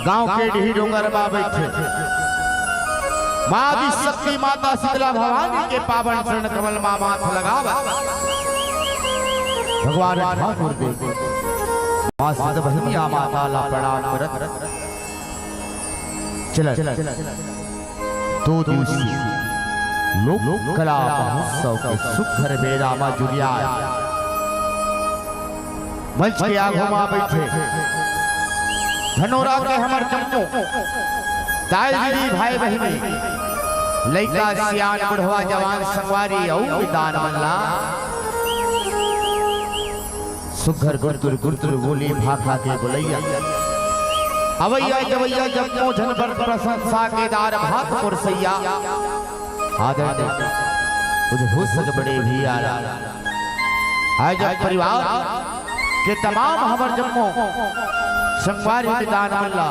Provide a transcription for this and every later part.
गांव के ढी डोंगर बा बैठे माँ आदि शक्ति माता शीतला भवानी के पावन चरण कमल माँ माथ लगावा। भगवान ठाकुर देव माँ सिद्ध भैया माता ला प्रणाम करत चल दो दिवसीय लोक कला महोत्सव के सुखर बेरा में जुड़िया मंच के आगू माँ बैठे धनोरा के हमर जम्मू दाई भाई बहनी लइका सियान बुढ़वा जवान संगवारी औ दान मल्ला सुघर गुरतुर गुरतुर बोली भाखा के बुलैया अवैया जवैया जम्मू झनबर प्रशंसा के दार भात पुरसैया आदर दे तुझे हो सक बड़े भी आला आज परिवार के तमाम हमर जम्मू संगवारी दान मल्ला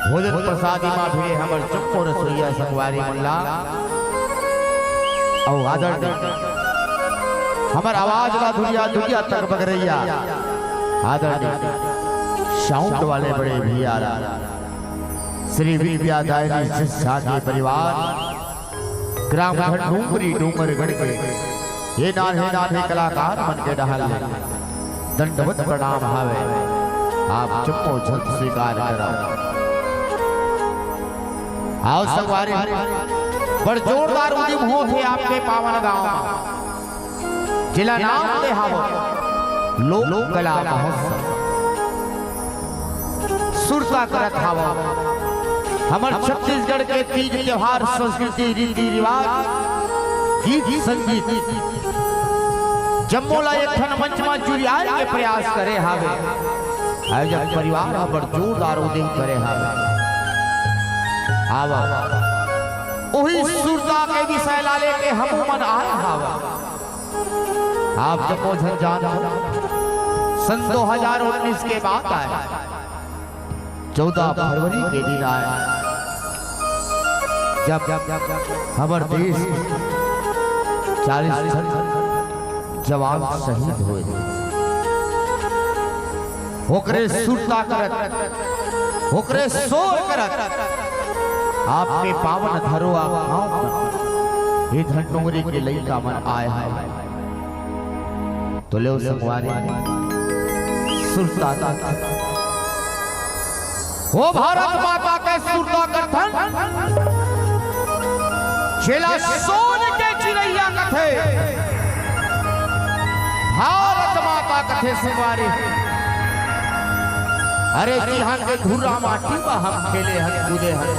भोजन प्रसादी माँ भी हमर चुप्पो रसोईया संगवारी मल्ला औ आदर दे हमर आवाज ला दुनिया दुनिया तक बगरैया आदर दे साउंड वाले बड़े भी आ रहा श्री विद्या दायनी शिक्षा के परिवार ग्राम डूंगरी डूंगरगढ़ के ये नाथे कलाकार मन के डहल दंडवत प्रणाम हावे आप चुप्पो झट स्वीकार करो। आओ संगवारी बड़ जोरदार उद्यम हो थे आपके पावन गांव जिला नाम ले हावो लोक कला महोत्सव सुरता करत हावो हमर छत्तीसगढ़ के तीज त्योहार संस्कृति रीति रिवाज गीत संगीत जम्मू ला एक ठन मंच में जुड़ियाए के प्रयास करे हावे आज परिवार बड़ जोरदार उद्यम करे हावे आवा ओही सुरता के विषय ला लेके हम मन आए हावा आप जम्मू झन जान सन 2019 के बाद आए 14 फरवरी के दिन आए जब हमारे देश 40 जवान शहीद हुए होकरे सुरता करत होकरे शोर करत आपके पावन धरोआ ये धनोरी के लइका मन आए हैं तो ले संगवारी सुरता वो भारत माता के सुरता करथन चेला सोन के चिड़ैया कथे भारत माता कथे संगवारी अरे जी हाँ के धुरा माटी में हम खेले हन कूदे हन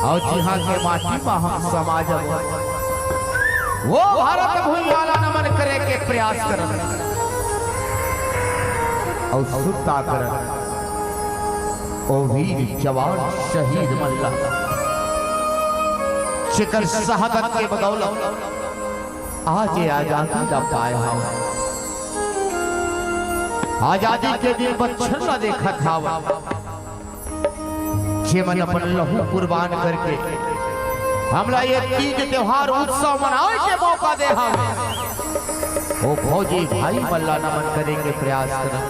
और जी हाँ के माटी में हम समाज वो भारत भूमियाला नमन करे के प्रयास करन और सुरता करन ओ वीर जवान शहीद मल्ला शिकर शहादत के बदौलत आज आजादी का पाया है आजादी के दिन बच्चन न देखा था मन अपन लहू कुर्बान करके हमला ये तीज त्योहार उत्सव मनाने के मौका दे हमें ओ फौजी भाई मल्ला नमन करेंगे प्रयास करें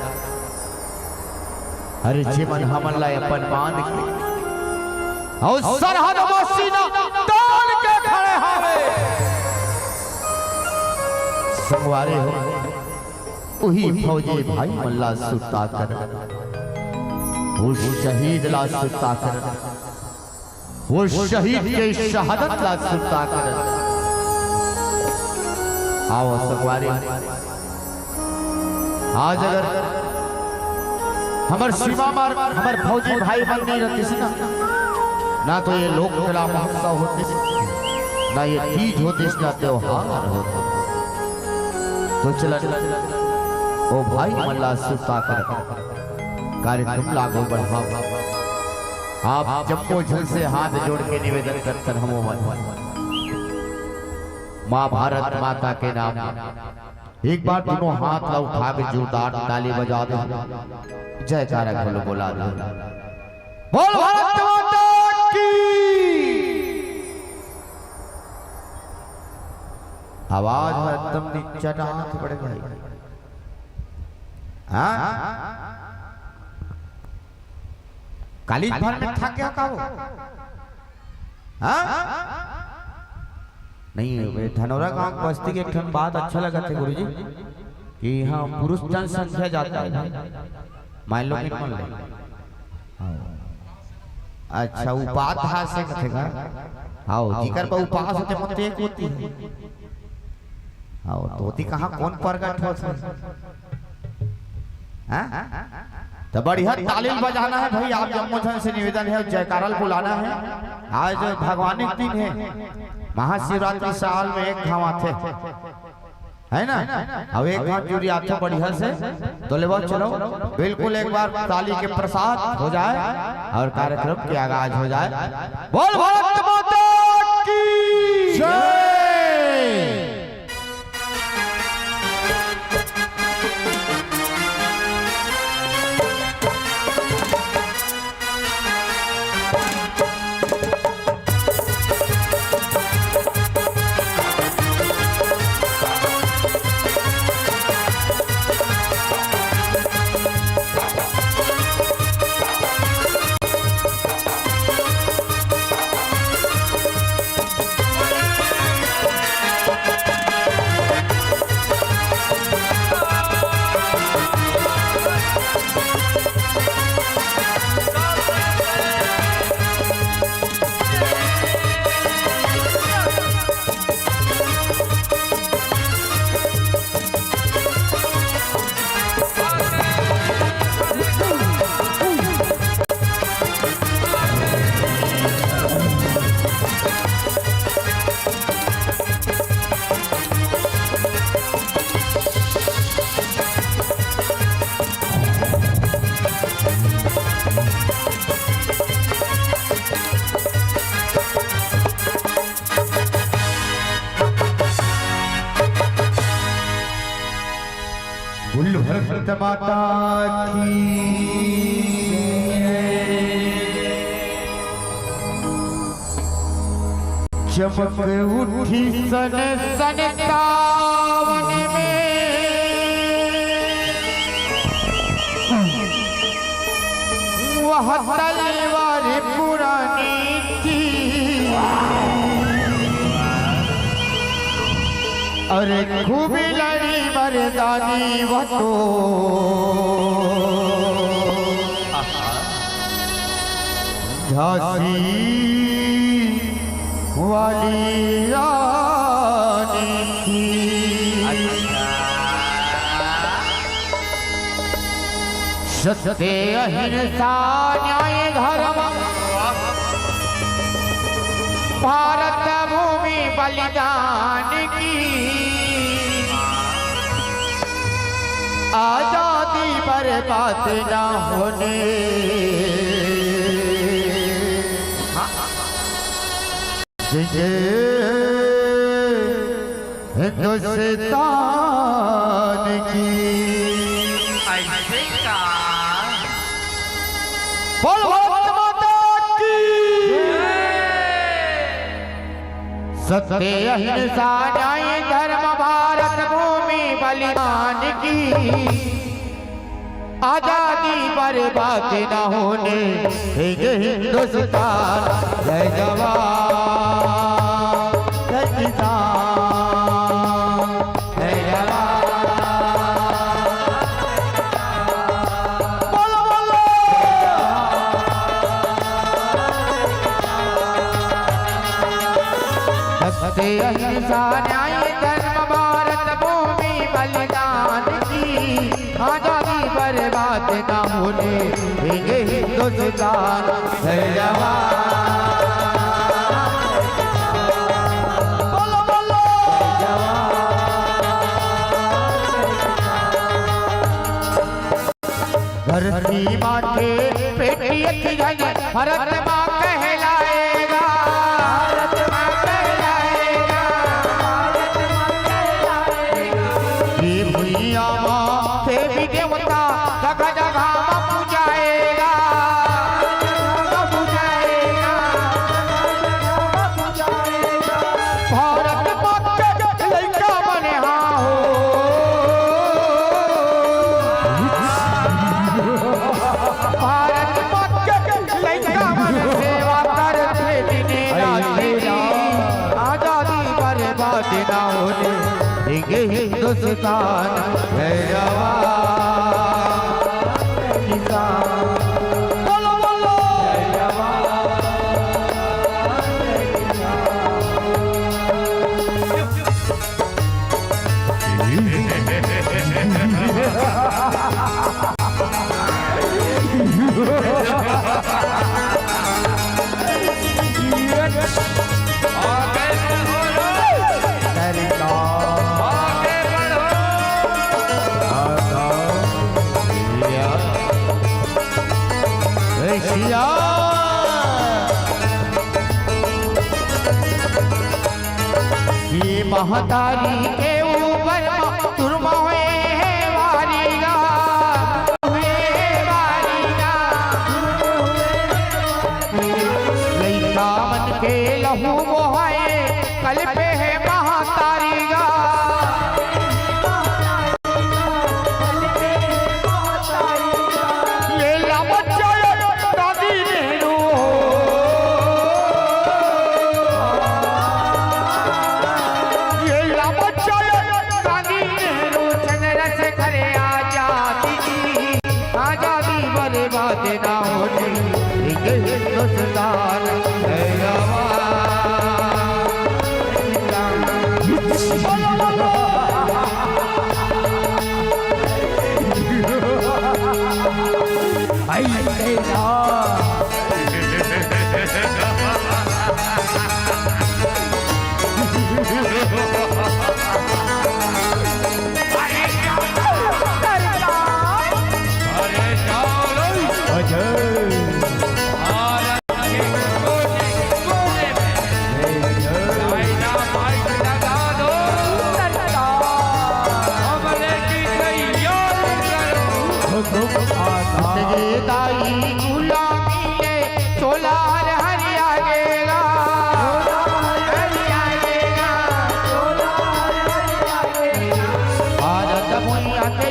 अरे जीवन हमला अपन मान के और सरहद में सीना तान के खड़े हावे संगवारी हो वही फौजी भाई मल्ला सुरता कर वो शहीद ला सुरता कर वो शहीद के शहादत ला सुरता कर आओ संगवारी आज अगर हमार सीमा मार हमार फौजी भाई बन नहीं रहते ना तो ये लोक कला महोत्सव होते ना ये तीज होते ना त्योहार होते तो चला ओ भाई मल्ला सुरता कर कार्यक्रम लागू बढ़ाओ आप जम्मू झल से हाथ जोड़ के निवेदन करते हम माँ भारत माता के नाम एक बार दोनों हाथ ला उठा के जोरदार ताली बजा दो जयकारा बोलो बोला दो बोल भारत माता की आवाज में एकदम नीचा हाथ बढ़ गई हाँ कॉलेज भर में था क्या का वो? हाँ नहीं धनौरा गांव बस्ती के एक ठन बात अच्छा लगा थे गुरुजी कि हाँ पुरुष जनसंख्या ज्यादा है मान लो कि मान ले अच्छा उपाध्याय से कथेगा आओ जिकर पर उपास होते मत एक होती है आओ तोती कहाँ कौन प्रकट हो हाँ तो बढ़िया तालील बजाना है भाई आप जम्मू से निवेदन है जयकारल बुलाना है आज भगवान के दिन है महाशिवरात्रि साल में एक घाव आते है ना अब एक घाव चूरी आते बढ़िया से तो ले चलो बिल्कुल एक बार ताली के प्रसाद हो जाए और कार्यक्रम के आगाज हो जाए। बोल भारत माता की जय। भारत माता की चमक उठी सन सन सावन में वह तलवार पुरानी थी अरे खूब लड़ी मर्दानी वो तो झांसी वाली रानी थी। सत्य अहिंसा न्याय धर्म भारत भूमि बलिदान की आजादी बर्बाद न होने हिंदुस्तान की बोल भारत माता की सत्य अहिंसा न्याय धर्म भारत भूमि बलिदान की आजादी बर्बाद न होने हिंदुस्तान जय जवान जय किसान जय जवान बोलो बोलो सत्य अहिंसा न्याय धर्म भारत भूमि बलिदान की आजादी बर्बाद न होने हिंदुस्तान जय जवान बोलो बोलो धरती माथे पेटी की जन भारत माँ कहलाएगा भारत माँ कहलाएगा भारत माँ कहलाएगा ये भैया माँ देवी देवता जगह जगह पूजाएगा पूजाएगा भारत माता लड़का बने हो ये हिंदुस्तान है जवान किसान। बोलो बोलो जय ये महतारी के ऊपर तुरमा वारीगा लैका मन के लहू मोहाए कल पे है महतारीगा। ना होने हिंदुस्तान है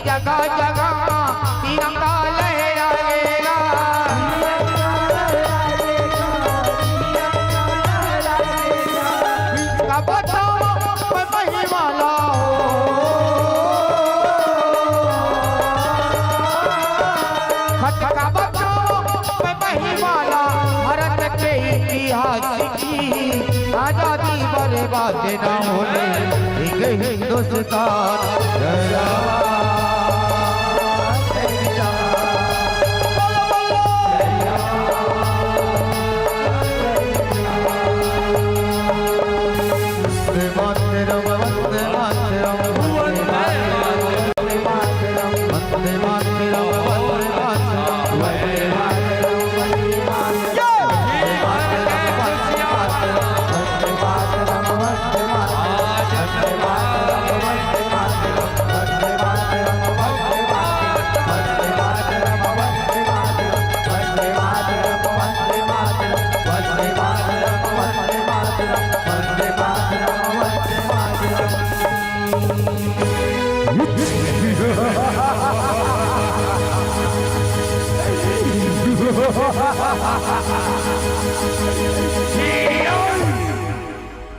जगह जगह तिरंगा लहराएगा। कब महिमाला महिमाला भारत के इतिहास की आजादी बर्बाद न होने हिंदुस्तान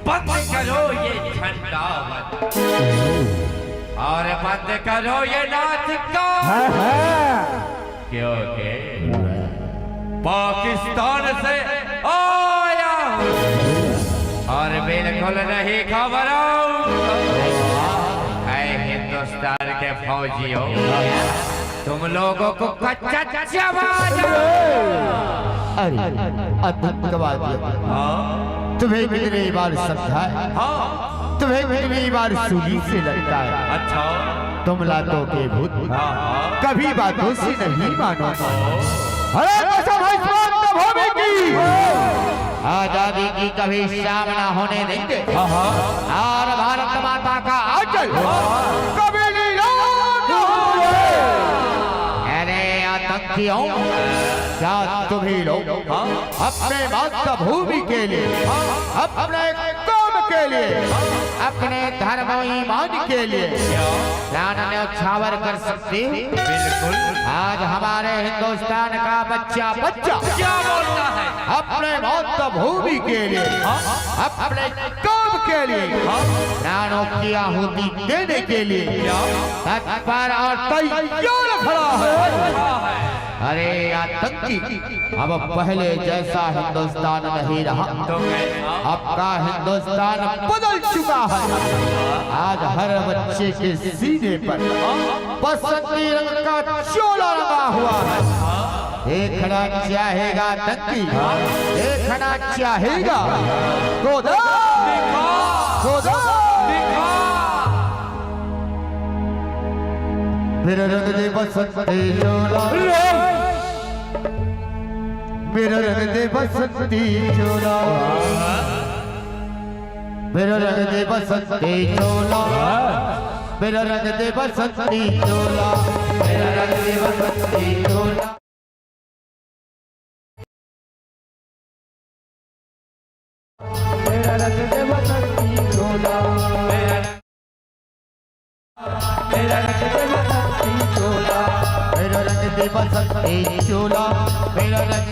बंद करो ये झंडा और बंद करो ये नाच का, क्योंकि पाकिस्तान से आया और बिल्कुल नहीं घबराओ हिंदुस्तान के फौजियों, तुम लोगों को कच्चा तुम्हें कितनी बार समझाया, तुम्हें कितनी बार सूली से लगता है। अच्छा तुम लातों के भूत कभी बातों से नहीं मानो। अरे कसम है इस मातृभूमि की, आजादी की कभी सामना होने देंगे और भारत माता का आंचल कभी नहीं रोकेंगे। अरे आतंकियों, क्या तुम्ही लोग अपने मातृभूमि के लिए, अपने कौम के लिए, अपने धर्म ईमान के लिए प्राण न्यौछावर कर सकती। बिल्कुल। आज हमारे हिंदुस्तान का बच्चा बच्चा क्या बोलता है? अपने मौत भूमि के लिए, अपने काम के लिए, प्राणों की आहुति देने के लिए तत्पर और तैयार खड़ा है। अरे आतंकी, अब पहले जैसा हिंदुस्तान नहीं रहा, अब का हिंदुस्तान बदल चुका है। आज हर बच्चे के सीने पर बसंती रंग का चोला लगा हुआ है। देखना चाहेगा आतंकी, देखना चाहेगा गोदा गोदा मेरा रंग दे बसंती चोला, मेरा रंग दे बसंती चोला, मेरा रंग दे बसंती चोला, मेरा रंग दे बसंती चोला, मेरा रंग दे बसंती चोला। मेरा रंग दे बसंती चोला, मेरा रंग दे बसंती चोला, मेरा रंग दे बसंती चोला, मेरा रंग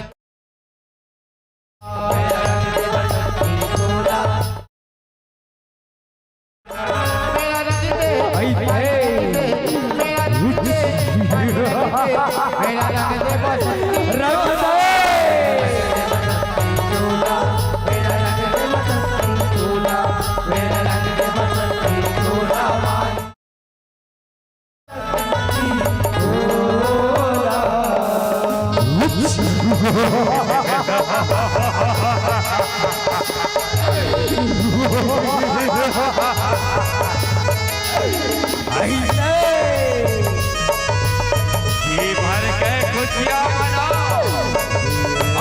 जी भर के खुशियां मनाओ,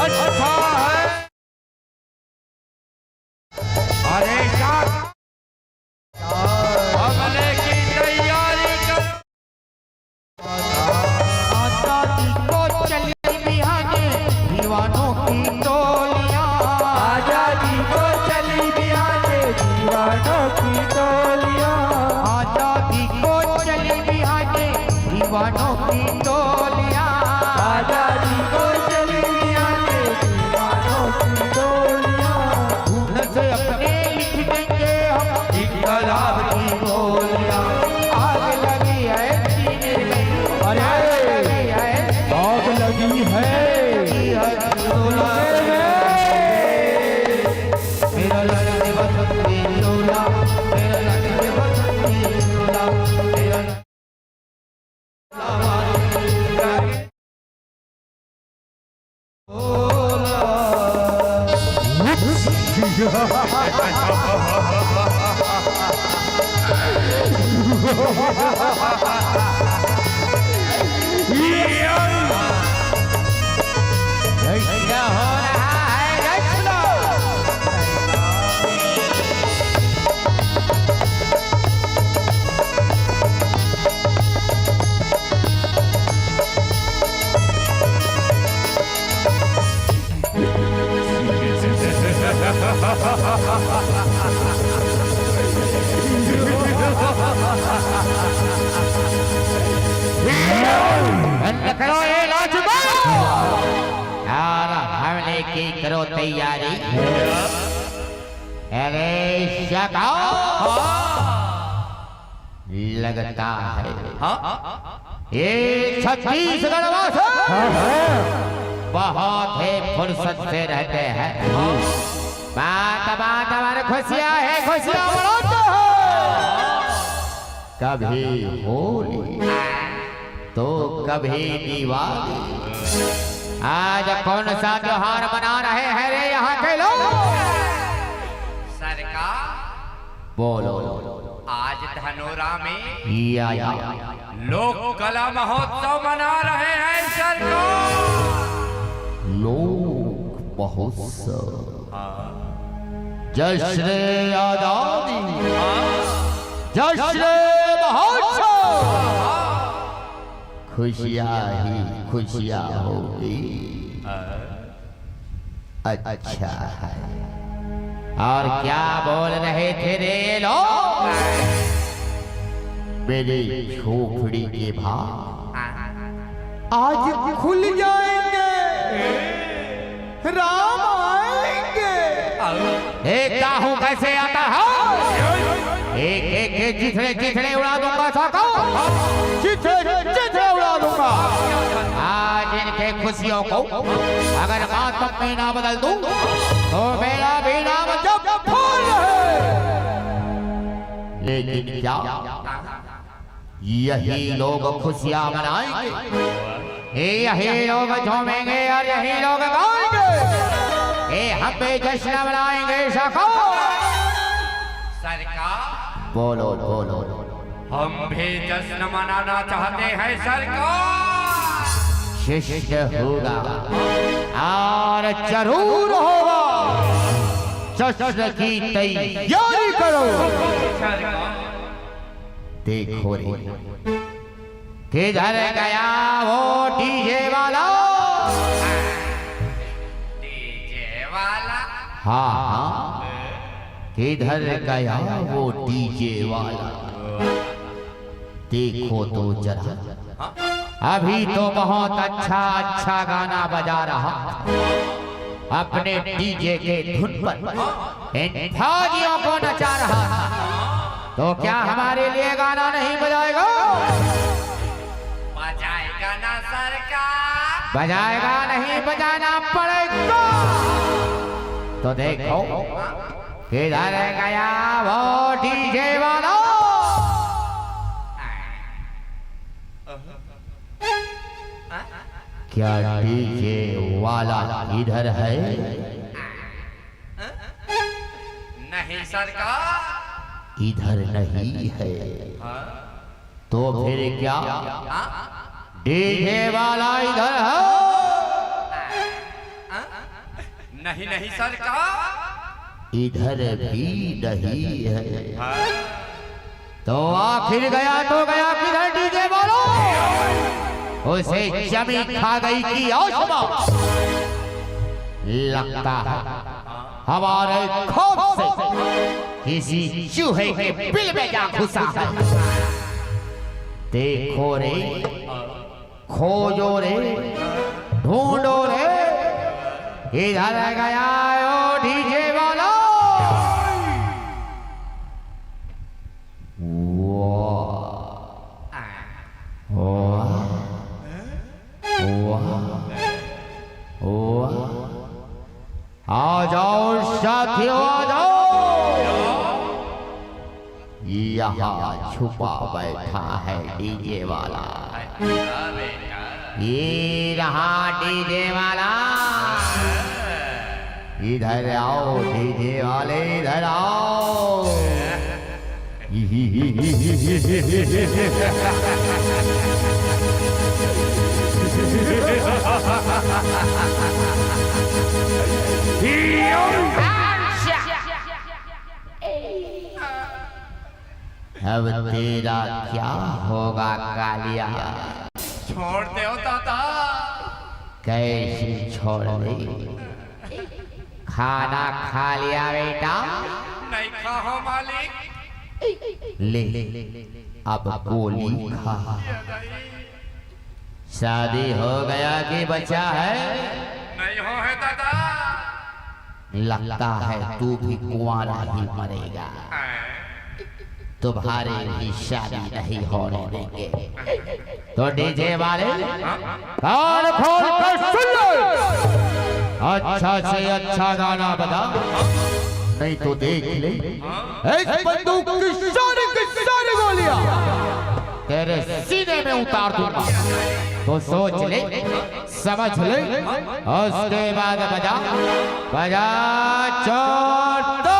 अच्छा है। अरे हमले की तैयारी कर। आजादी को चली बिहाने दीवानों की टोलियां, आजादी को चली बिहाने दीवानों की टोलियां, आजादी को चली बिहाने दीवानों की टोलियां, आजादी को चली बिहाने दीवानों की टोलियां। खून से अपने लिख देंगे हम इनकलाब की बोलियां। आग लगी है सीने में, अरे आग लगी है मेरा लग दे बसंती चोला, मेरा लग दे बसंती चोला, मेरा क्या हो रहा है करो ये लाजवाब और हमले की करो तैयारी। अरे शका लगता है ये छत्तीसगढ़ वासी बहुत ही फुर्सत से रहते हैं। बात बात हमारे खुशियाँ है, खुशियाँ मनाते हैं। कभी होली तो कभी दिवाली। आज कौन सा त्योहार मना रहे हैं रे यहाँ के लोग? सरकार बोलो। आज धनोरा में या लोक कला महोत्सव मना रहे हैं सरकार। लोक महोत्सव, जश्न आजादी, जश्न महोत्सव, खुशियाँ ही खुशियाँ होगी। अच्छा है, और क्या बोल रहे थे रे लोग? मेरी झोपड़ी के भाव आज खुल जाएंगे, राम आएंगे। एक हूँ कैसे आता है, एक चिथड़े चिथड़े उड़ा दूंगा, साको चिथड़े चिथड़े उड़ा दूंगा। आज इनके खुशियों को अगर मातम में ना बदल दूं तो मेरा भी नाम जब फूल है। लेकिन क्या यही लोग खुशियां मनाएंगे, यही लोग झूमेंगे और यही लोग गाएंगे, हम भी जश्न मनाएंगे। सखो सरकार बोलो बोलो, हम भी जश्न मनाना चाहते हैं सरकार। शिष्य होगा और जरूर होगा, जश्न की तैयारी करो। सरकार देखो रे किधर गया वो डीजे वाला? डीजे वाला हाँ हाँ, किधर गया वो डीजे वाला? देखो तो जरा, अभी तो बहुत अच्छा अच्छा गाना बजा रहा, अपने डीजे के धुन पर इन फौजियों को नचा रहा था। तो क्या हमारे लिए गाना नहीं बजाएगा? बजाएगा ना सरकार, बजाएगा नहीं, बजाना पड़ेगा। तो देखो किधर गया वो डीजे वाला? क्या डीजे वाला इधर है? नहीं सरकार, इधर नहीं है। तो फिर क्या डीजे वाला इधर है? नहीं नहीं सरकार, इधर भी नहीं है। तो आखिर गया तो गया किधर डीजे वाला? उसे जमी खा गई की औषमा लगता है हमारे खौफ से किसी चूहे के बिल में जा घुसा है। देखो रे, खोजो रे, ढूंढो रे, इधर गया ओ डीजे वाला। आ जाओ साथियों, आ जाओ, यहाँ छुपा बैठा है डीजे वाला। ये रहा डीजे वाला, इधर आओ डीजे वाले, इधर आओ। अब तेरा क्या होगा कालिया? छोड़ दो दादा। कैसे छोड़ दे? खाना खा लिया बेटा? नहीं खाओ मालिक। ले अब गोली खा। शादी हो गया कि बच्चा है? नहीं हो है दादा। लगता है तू भी कुंवारा ही मरेगा, तुम्हारे भी शादी नहीं होने देंगे। तो डीजे वाले कान खोल कर सुन लो, अच्छा से अच्छा गाना बजा, नहीं तो देख ले एक बंदूक की सारी गोलियां तेरे सीने में उतार दूंगा। तो सोच ले, समझ ले, उसके बाद बजा बजा चोट दो।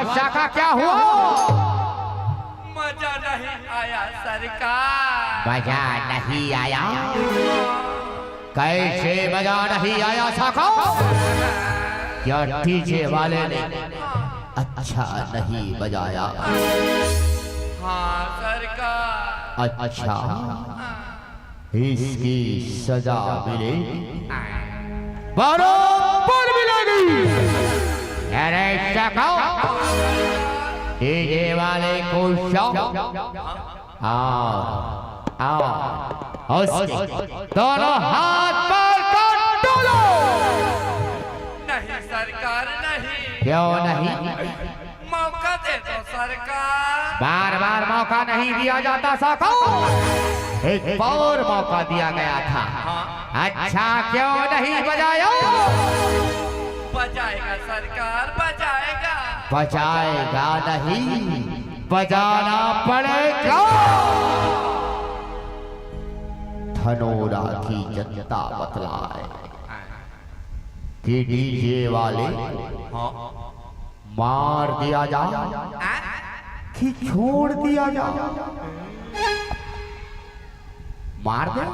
शाखा क्या हुआ? मजा नहीं आया सरकार। मजा नहीं आया? कैसे मजा नहीं आया शाखा? क्या डीजे वाले ने अच्छा नहीं बजाया? हाँ सरकार। अच्छा, इसकी सजा मिले बराबर मिलेगी। अरे शाखा, डीजे वाले को आओ दोनों हाथ पर डालो। नहीं सरकार नहीं। क्यों नहीं? मौका दे दो सरकार। बार बार मौका नहीं दिया जाता शाखा, एक और मौका दिया गया था। अच्छा, क्यों नहीं बजाया? बजाएगा सरकार, बजाएगा। बजाएगा नहीं, बजाना पड़ेगा। धनोरा की जनता बतलाए कि डीजे वाले मार दिया जा कि छोड़ दिया जा? मार दे,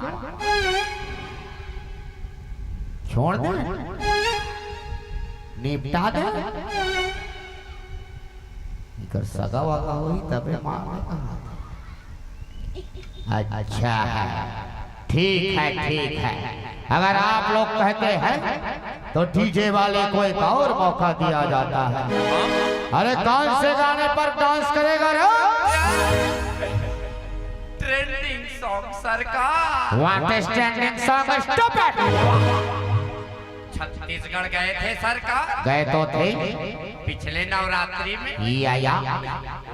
छोड़ दे, निपटा दे। इकर सगा वागा हुई तबे मारने का। अच्छा है, ठीक है, ठीक है। अगर आप लोग कहते हैं तो डीजे वाले को एक और मौका दिया जाता है। अरे कौन से गाने पर डांस करेगा रे? ट्रेंडिंग सॉन्ग सरकार। What is trending song? Stop it. Chhattisgarh गए थे सरकार। गए तो थे पिछले नवरात्रि में। या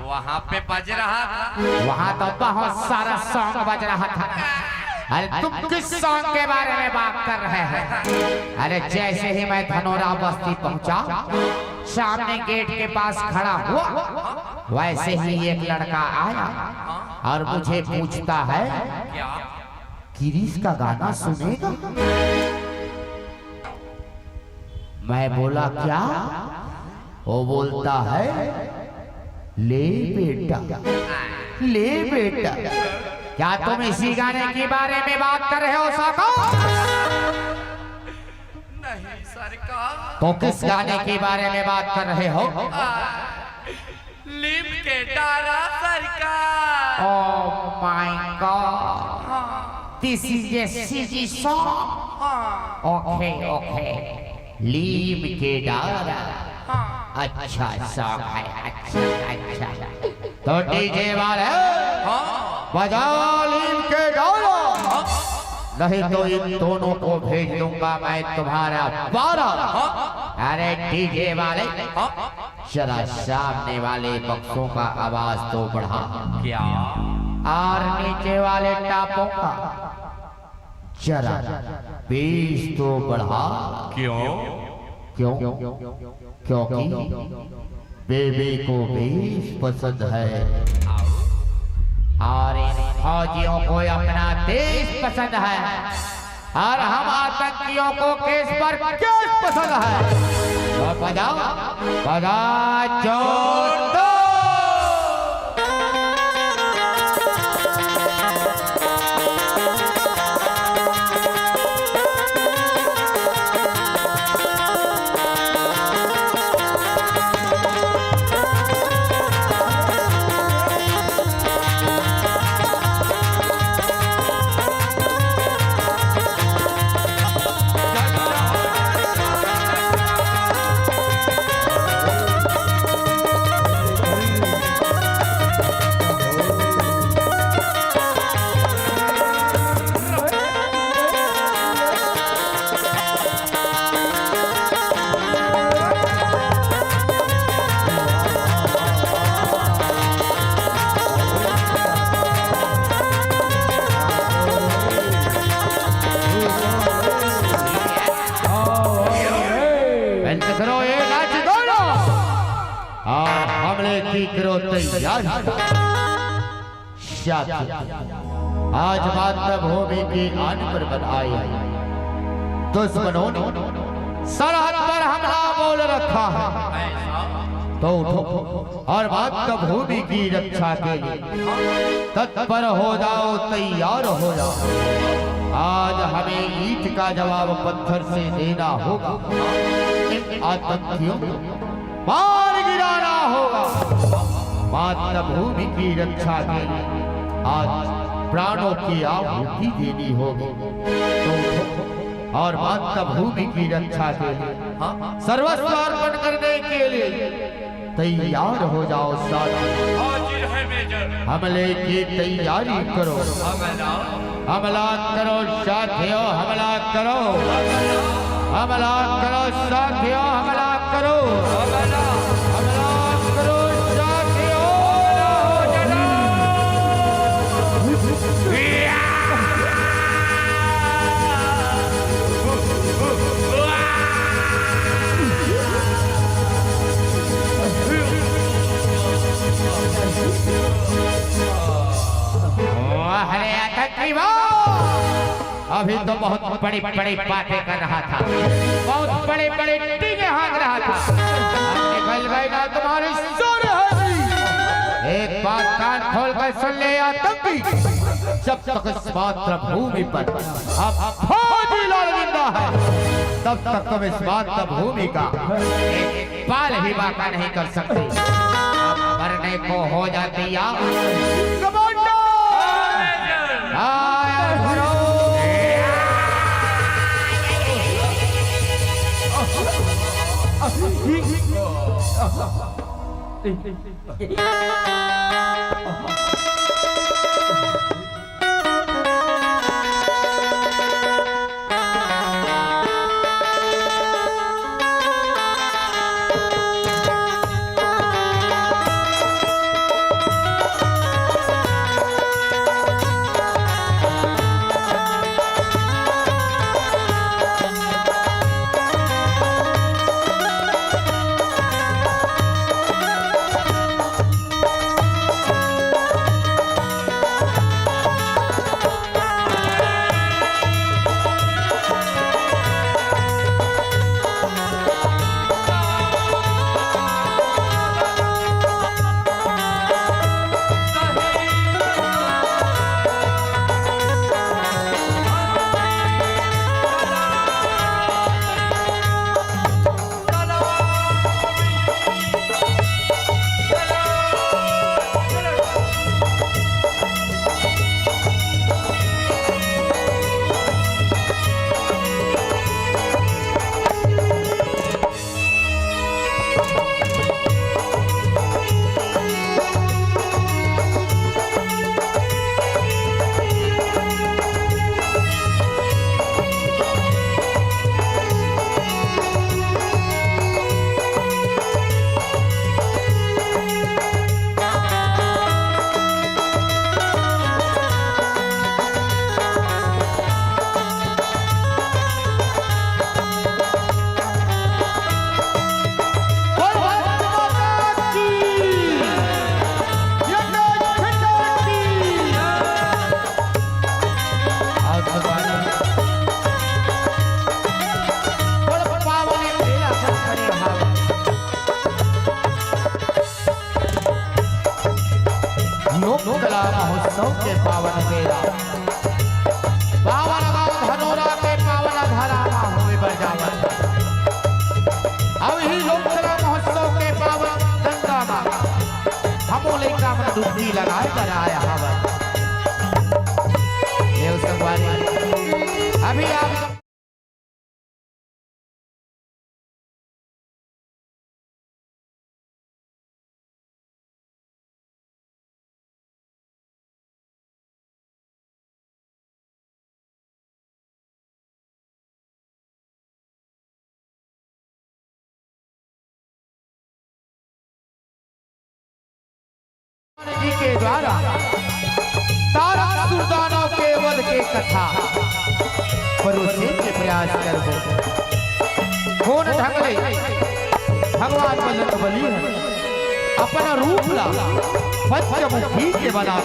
वहाँ पे बज रहा था। वहाँ तो बहुत सारा सॉन्ग बज रहा था। अरे तुम किस सॉन्ग के बारे में बात कर रहे हैं? अरे जैसे ही मैं धनोरा बस्ती पहुंचा, सामने गेट के पास खड़ा हुआ, वैसे ही एक लड़का आया और मुझे पूछता है, क्या? गिरीश का गाना सुनेगा? मैं बोला क्या? वो बोलता है, ले बेटा, ले बेटा। क्या तुम इसी गाने के बारे में बात कर रहे हो शाखा? नहीं सरकार। तो किस गाने के बारे में बात कर रहे हो? लीम के डारा सरकार। Oh my God, this is a CG song. Okay okay, लीम के डारा। अच्छा सॉन्ग है, अच्छा अच्छा। तो डीजे वाले बजा लीम के डारा, नहीं तो इन दोनों को भेज दूंगा मैं तुम्हारा 12। अरे डीजे वाले, जरा सामने वाले बक्सों का आवाज तो बढ़ा। क्या? और नीचे वाले टापों का जरा बेस तो बढ़ा। क्यों? क्यों? क्योंकि बेबी को बेस पसंद है और इन फौजियों को अपना देश पसंद है और हम आतंकियों को केस पर केस पसंद है। तो बजाओ, बजा जोर दो। आज मातृभूमि की आन पर बनाई दुश्मनों ने सरहद पर हमला बोल रखा है। तो उठो और मातृभूमि की रक्षा के लिए तत्पर हो जाओ, तैयार हो जाओ। आज हमें ईंट का जवाब पत्थर से देना होगा, इन आतंकियों को मार गिराना होगा। मातृभूमि की रक्षा के लिए आज प्राणों की आहुति देनी होगी। तो उठो और मातृभूमि की रक्षा के लिए सर्वस्व अर्पण करने के लिए तैयार हो जाओ। साथी हमले की तैयारी करो, हमला करो साथियों, हमला करो, हमला करो साथियों, हमला करो, हमला करो साथियों। अभी तो बहुत बड़ी बड़ी बातें कर रहा था, बहुत बड़े बड़े टीके हाँक रहा था। निकल गई ना तुम्हारी सोने हाजिरी। एक बात कान खोल कर सुन ले आतंकी, जब तक इस मातृभूमि पर अब फौजी लाल जिंदा है, तब तक तुम इस मातृभूमि का एक बाल ही बाका नहीं कर सकते। अब मरने को हो जाती या कला महोत्सव के पावन बेरा, पावन धनोरा के पावन धरामा हुए बजावन। अब ही लोक कला महोत्सव के पावन गंगा माँ हमो लेका मन डुबकी लगाए कराया हवन। देव संगवारी अभी आप जी के द्वारा तारा सुल्तानों के वध के कथा परोसे के प्रयास कर दो। कौन ढंगले भगवान बजरंग बली है, अपना रूप ला पंचमुखी के बना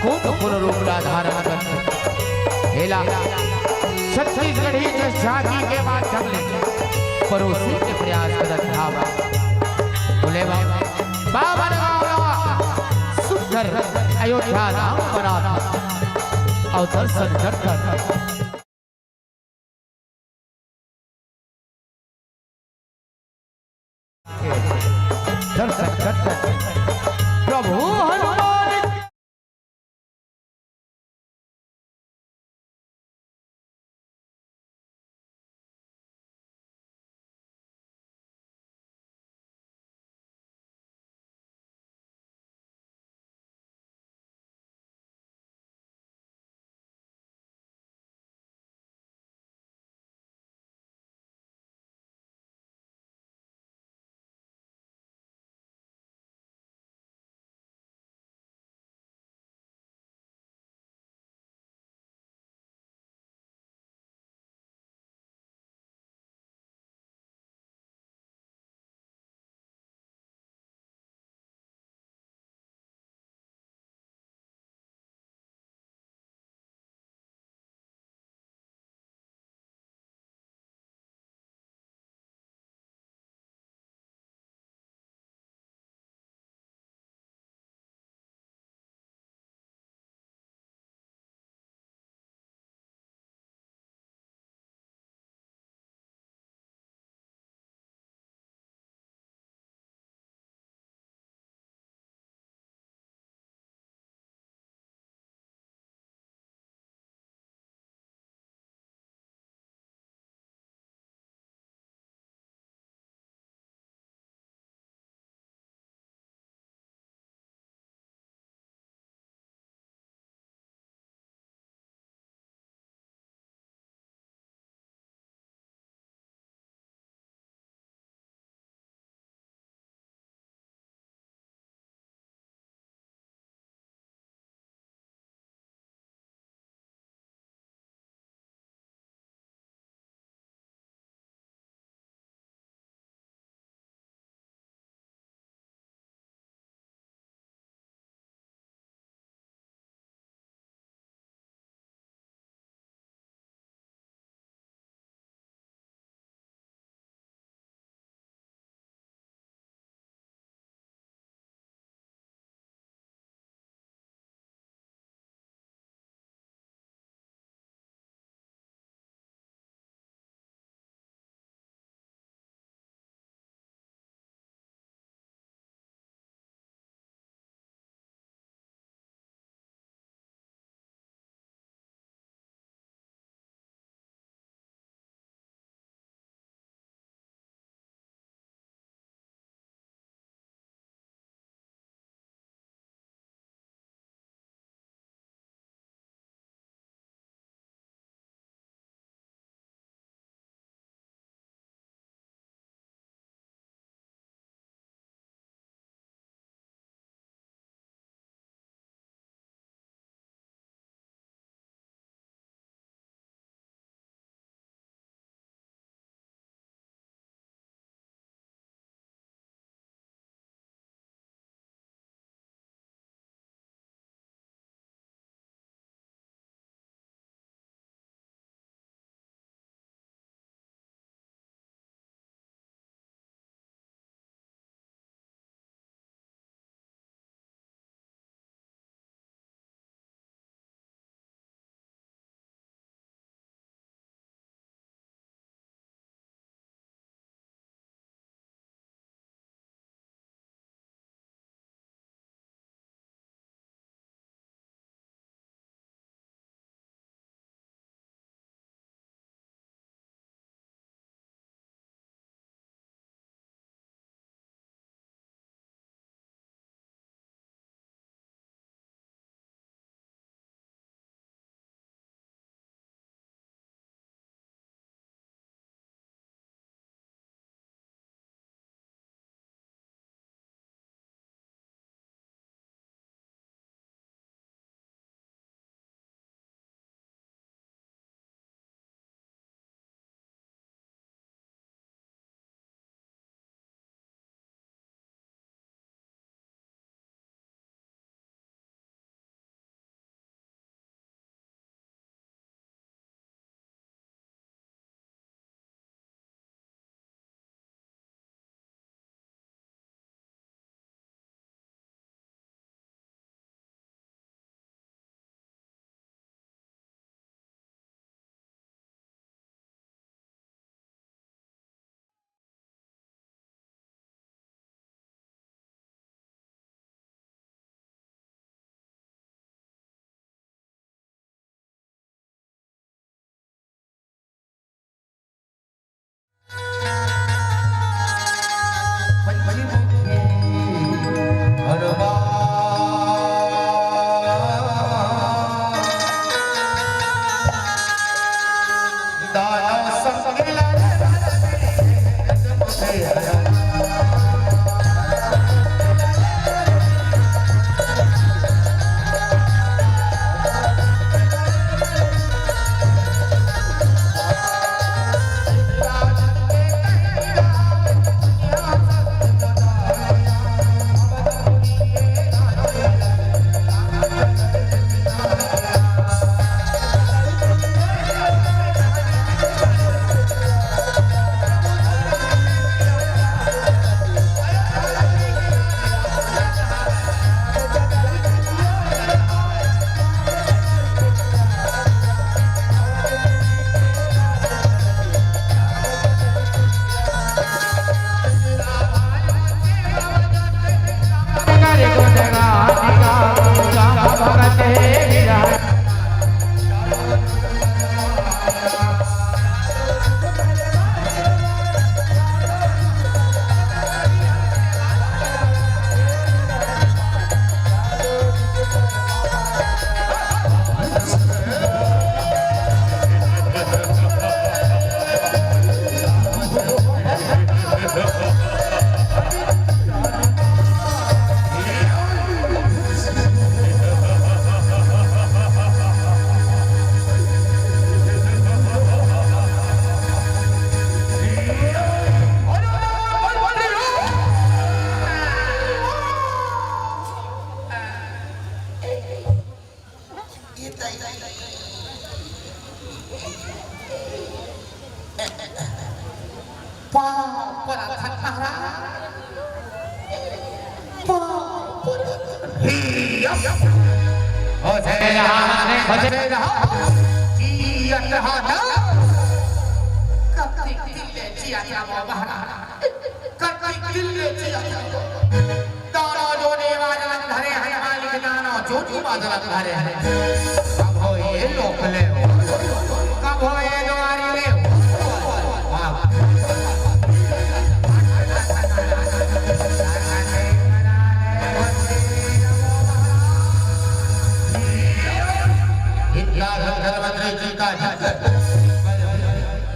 कौन रूप ला धारण कर हेला छत्तीसगढ़ी के झांकी के माध्यम से पड़ोसी के प्रयास करत भावा बोले बाबा सुंदर अयोध्या नाम बना और दर्शन कर प्रभु हनुमान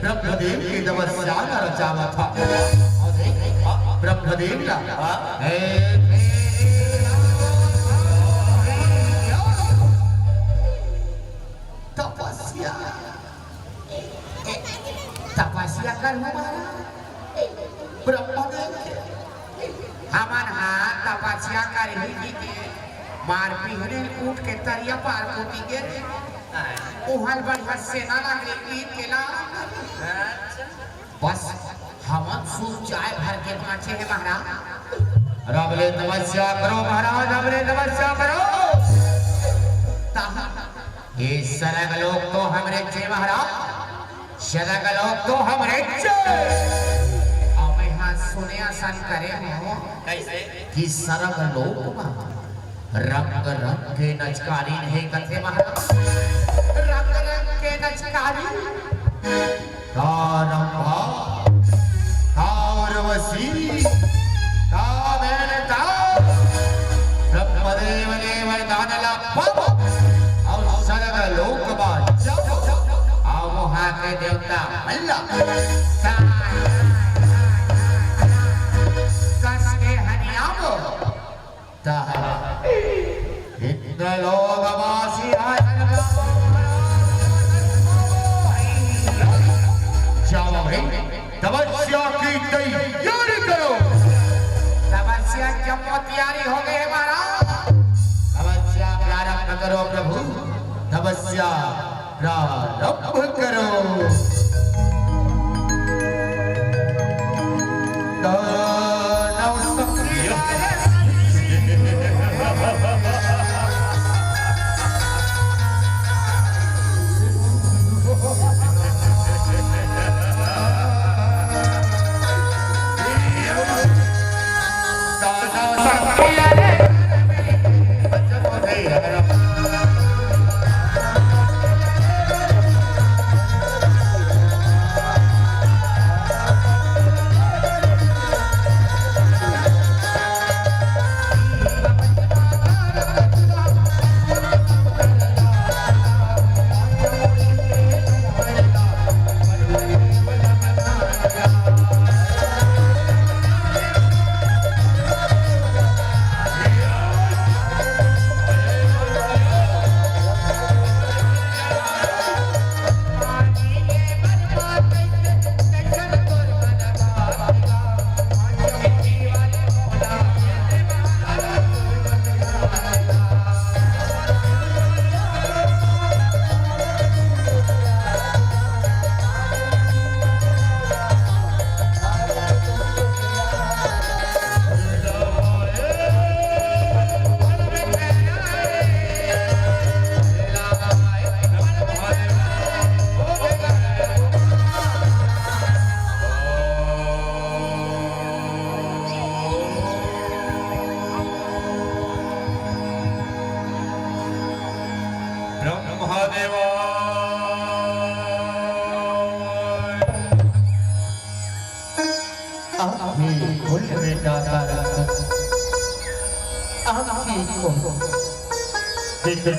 ब्रह्मदेव की तपस्या का रचावा था ब्रह्मदेव का तपस्या तपस्या कर ब्रह्मदेव हमार हाथ तपस्या कर मार पीहरे उठ के तरिया पार कोटी के उहल बढ़िया सेना लग रही केला बस हम सूप चाय भर के पाछे है महाराज रबले तपस्या करो महाराज रबले तपस्या करो ये सरग लोग तो हमरे चे महाराज सरग लोग तो हमरे चे अब यहाँ सुने आसान करे हो कैसे कि सरग लोग रंग रंग के नचकारी नहीं कथे महाराज रंग रंग के नचकारी कारंभा कारवसी कामेनता ब्रह्मदेव ने वरदान लाभ और सरग लोक बाज आओ वहाँ के देवता मल्ला कस के हनियामो इतने लोग वासी तपस्या की तैयारी करो तपस्या जब तैयारी हो गई महाराज तपस्या प्रारंभ करो प्रभु तपस्या प्रारंभ करो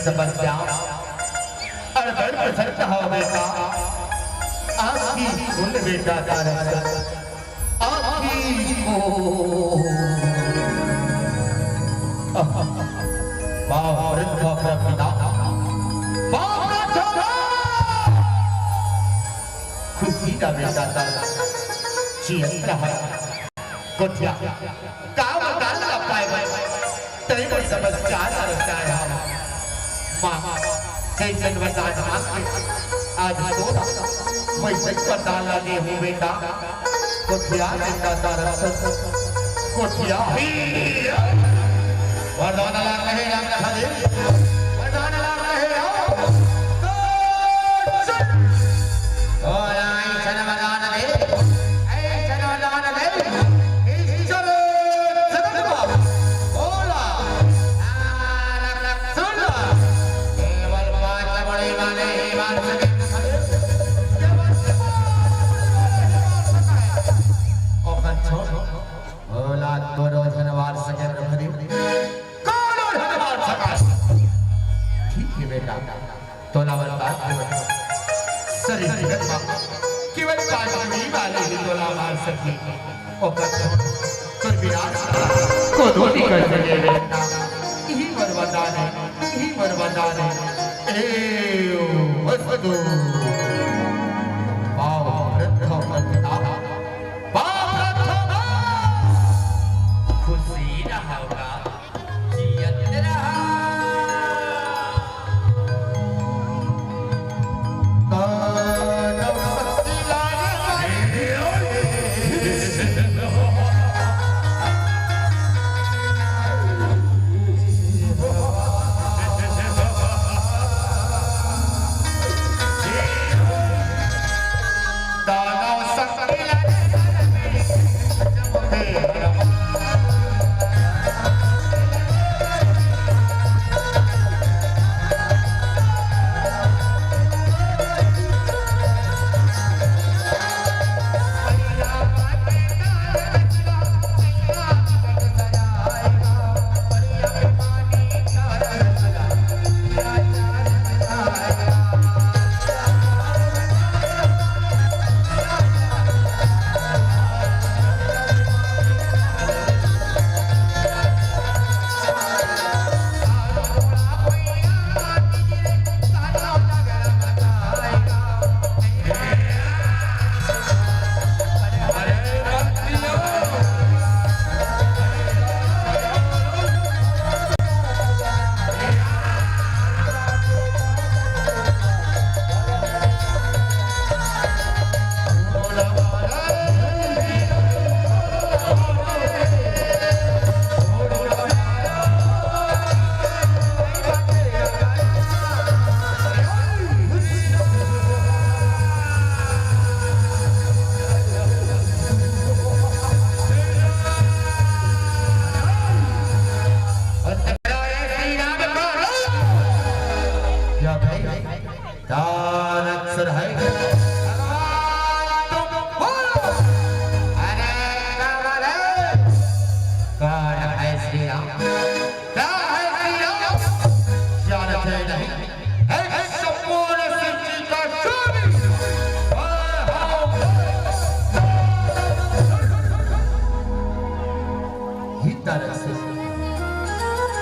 समस्या अगर प्रसन्न हो बेटा आपकी कुल बेटा आपकी खुशी का बेटा कोठिया काम डाल पाए तेरे समस्या माँ जैसे वरदान मांगे आज तोला मैं सच पर डाला दे हूँ बेटा कोठिया जिंदा दरअसल कोठिया वरदान लाग रहे राम रखा दे वरदान लाग रहे हो ओला ईशन वरदान दे ईशन वरदान दे ईश्वर जगदम्बा ओला सुन केवल पांच बड़े वाले ईमान से ओला तोरो धनवार सके रखरी कौन धनवार सका ठीक है बेटा तोलावर बात सरी जगदम्बा केवल पांच में वाले ही तोला मार सकी ओ कच्छो तुर विराट को धोती कर सके बेटा यही वरदान है यही वरदान है ए वस्तु पाव रखो पता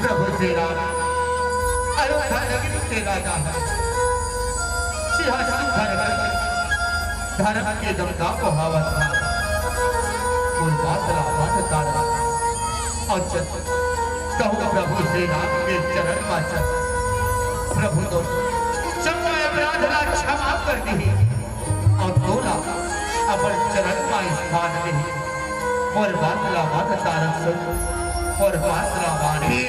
प्रभु तेरा अयोध्या नगरी तेरा नाम सिंहासन धर्म के दमदा को हवा था और कहूँ प्रभु श्री राम के चरण वाचन प्रभु तो समय अपराधना क्षमा कर दी और तोला अपन चरण का स्थान दे और बातला बात तारक सुन और बातला बाणी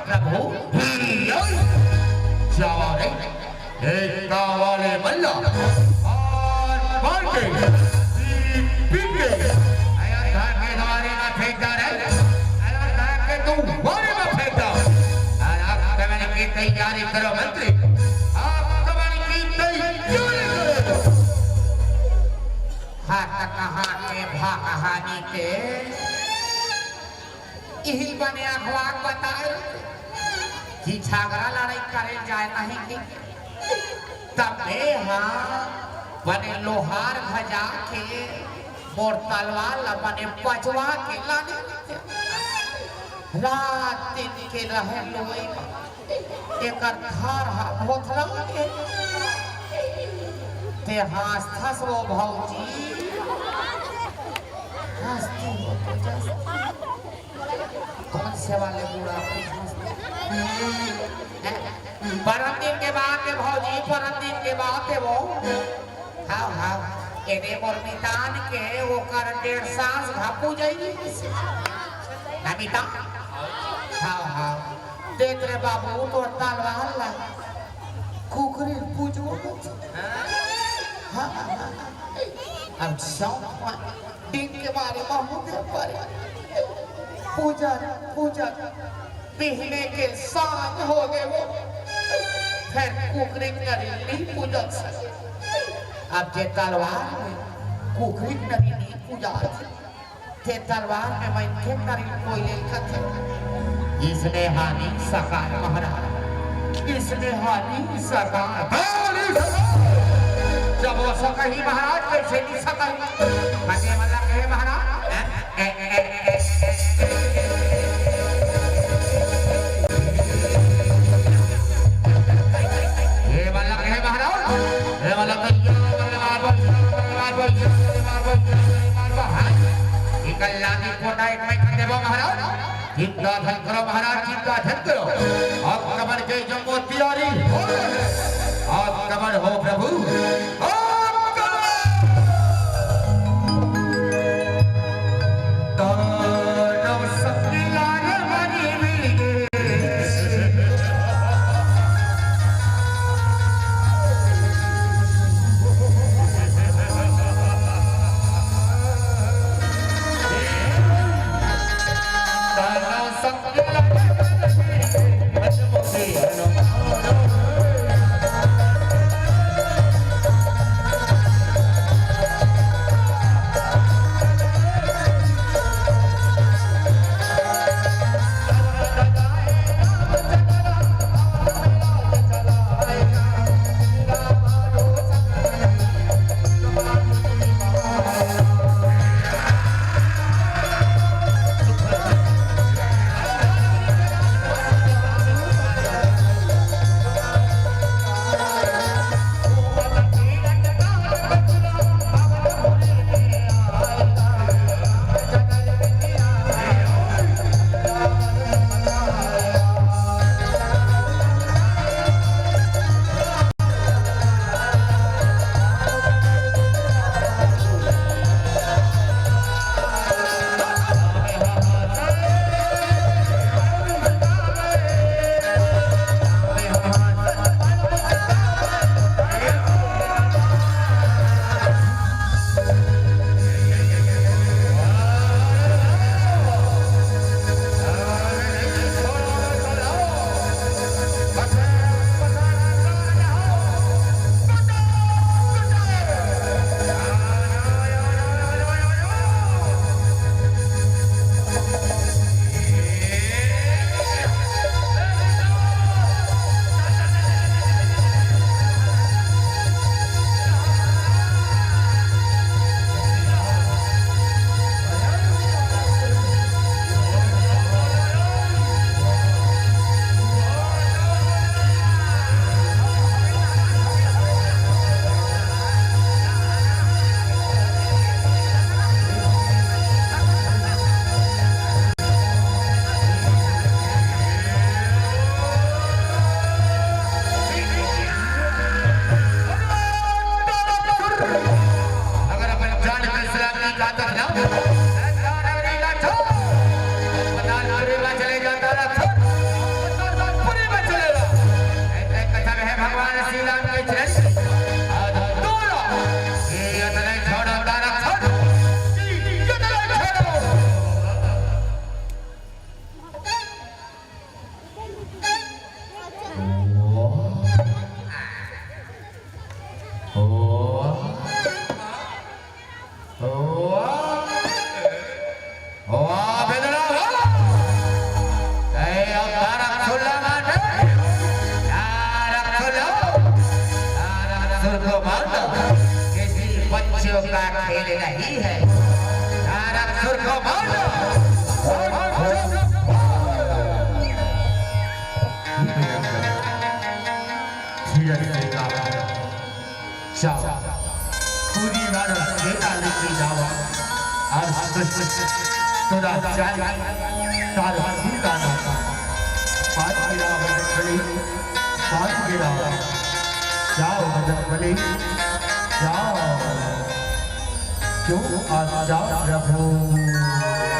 प्रभु वाले मल्ला और बढ़ के पीके अयोध्या के द्वारे में फेंकता रहे अयोध्या के द्वारे में फेंकता और आप कमन की तैयारी करो मंत्री आप कमन की तैयारी करो हाथ कहाँ के कथा कहानी के यही बने अखबार बताए कि झगड़ा लड़ाई करे जाए नहीं कि तबे हाँ बने लोहार भजा के मोर तलवार बने पचवा के लाने रात दिन के रहे लोई एक धार भोथरा के ते हास वो भौजी हंसती हो तो जैसे कौन से वाले बुरा परम दिन के बाद के भौजी परम दिन के बाद के वो हाँ हाँ एने मोर मितान के वो कर 1.5 साल घापू जाएगी नमिता हाँ हाँ देख रे बाबू तो तलवार ला कुकरी पूजो हाँ अब शौक दिन के बारे में होते पर पूजा पूजा पहले के साथ हो गए वो फिर कुकरी करी पूजा अब जे तलवार में कुकरी करी पूजा थे तलवार में मैं थे करी कोई लेकर थे इसने हानि सकार महाराज इसने हानि सकार जब वो सकही महाराज कैसे नहीं सकल मजे वाला कहे महाराज ये वाला कहे महाराज ये वाला कल्याणी कोटा एक में देवो महाराज जिंदा धन करो महाराज जिंदा धन करो और कमर के जम्बो तिवारी और कमर हो प्रभु और तोरा जान तार सीता ना पाँच गिरा बजरंगबली पाँच गिरा जाओ बजरंगबली जाओ क्यों आज जाओ प्रभु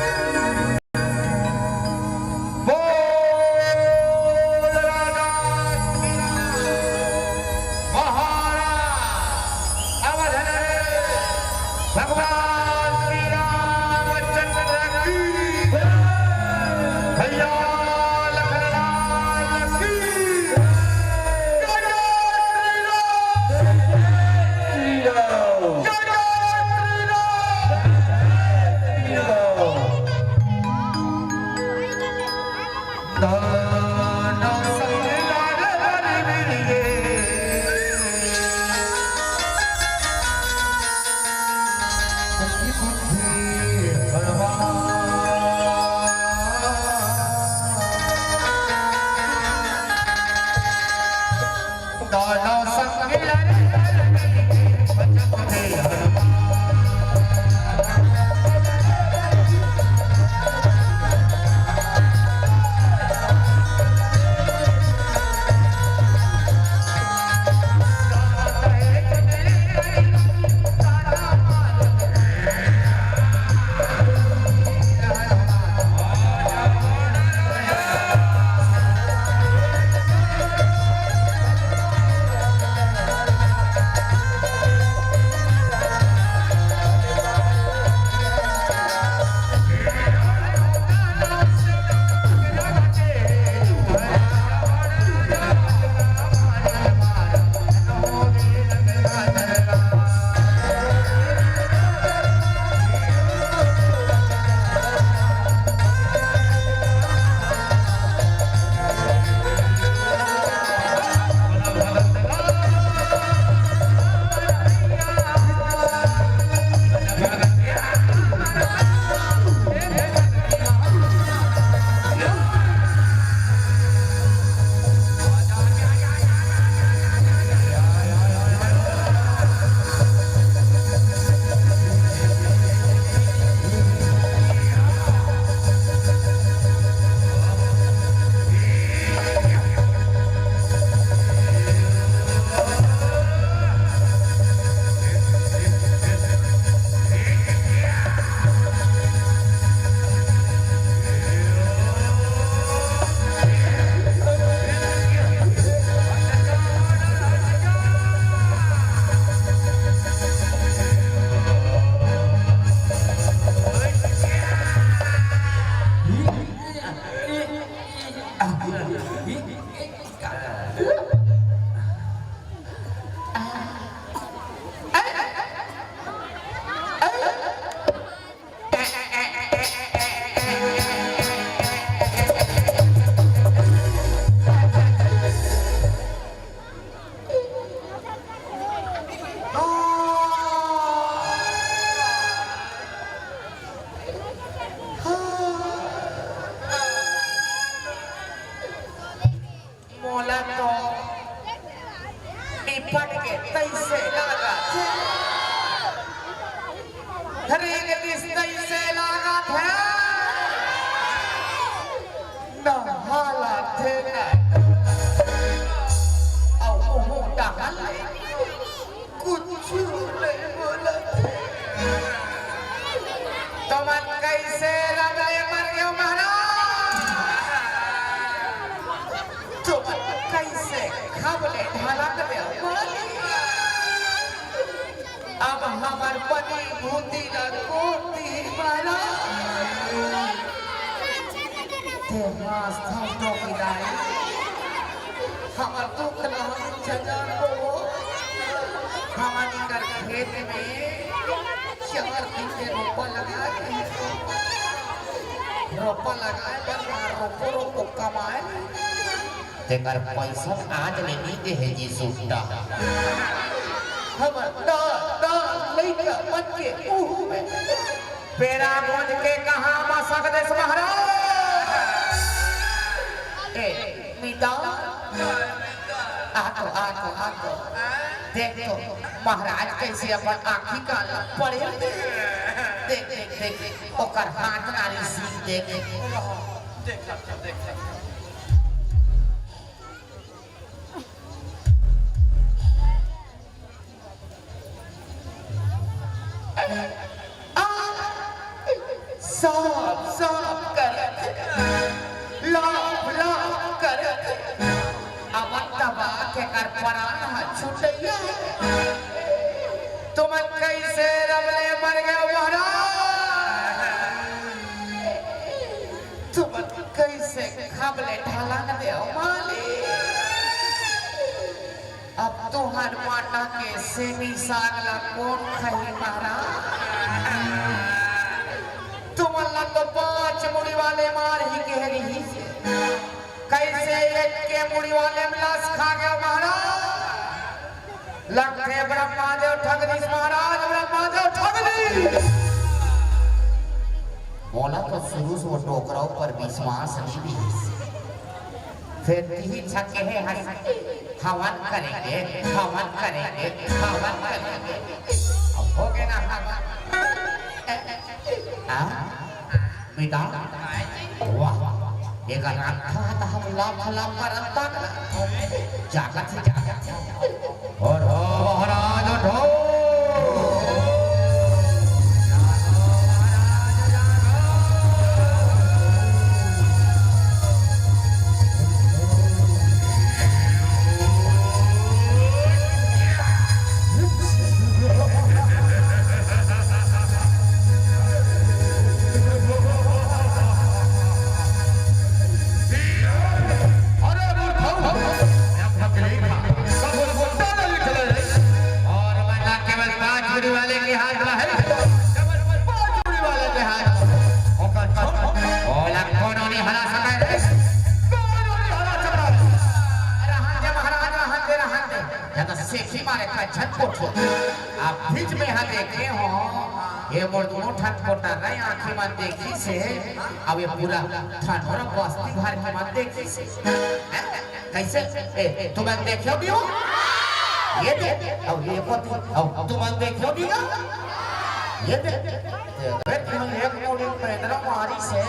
तेकर पैसा आज नहीं दे है जी सूटा हम लइका बन के उहु में पेड़ा गोंज के कहां मसक देश महाराज ए मीता आको देख तो महाराज कैसे अपन आँखी का पड़े देख देख ओकर हाथ नारी सीख देख सब सब कर लाभ लाभ कर अब तबा के कर परान छुटैया तुम कैसे रबले मर गए महाराज तुम कैसे खबले ढलान दे माली अब तुहार माता के सेमी सागला कौन खाई महाराज तुम अल्लाह तो 5 मुड़ी वाले मार ही कह रही कैसे एक के मुड़ी वाले में लाश खा गया महाराज लगते ब्रह्मादेव ठगनीश महाराज ब्रह्मादेव ठगनी बोला तो शुरू से वो टोकराओं पर विश्वास नहीं भी फिर ही छके है हवन करेंगे हवन करेंगे हवन करेंगे अब हो गए ना हवन बेटा वाह एक रात था हम लाभ लाभ करता जागत से जागत और हो महाराज उठो आप बीच में यहाँ देखे हो ये दोनों ठनकोटा नहीं आंखें मत देखी से अब ये पूरा ठनकोरा बस्ती भर की मत देखी से कैसे तुम देखो भी हो ये दे अब ये अब तुम देखो भी हो ये दे तुम एक मोड़ी पैदरा मारी से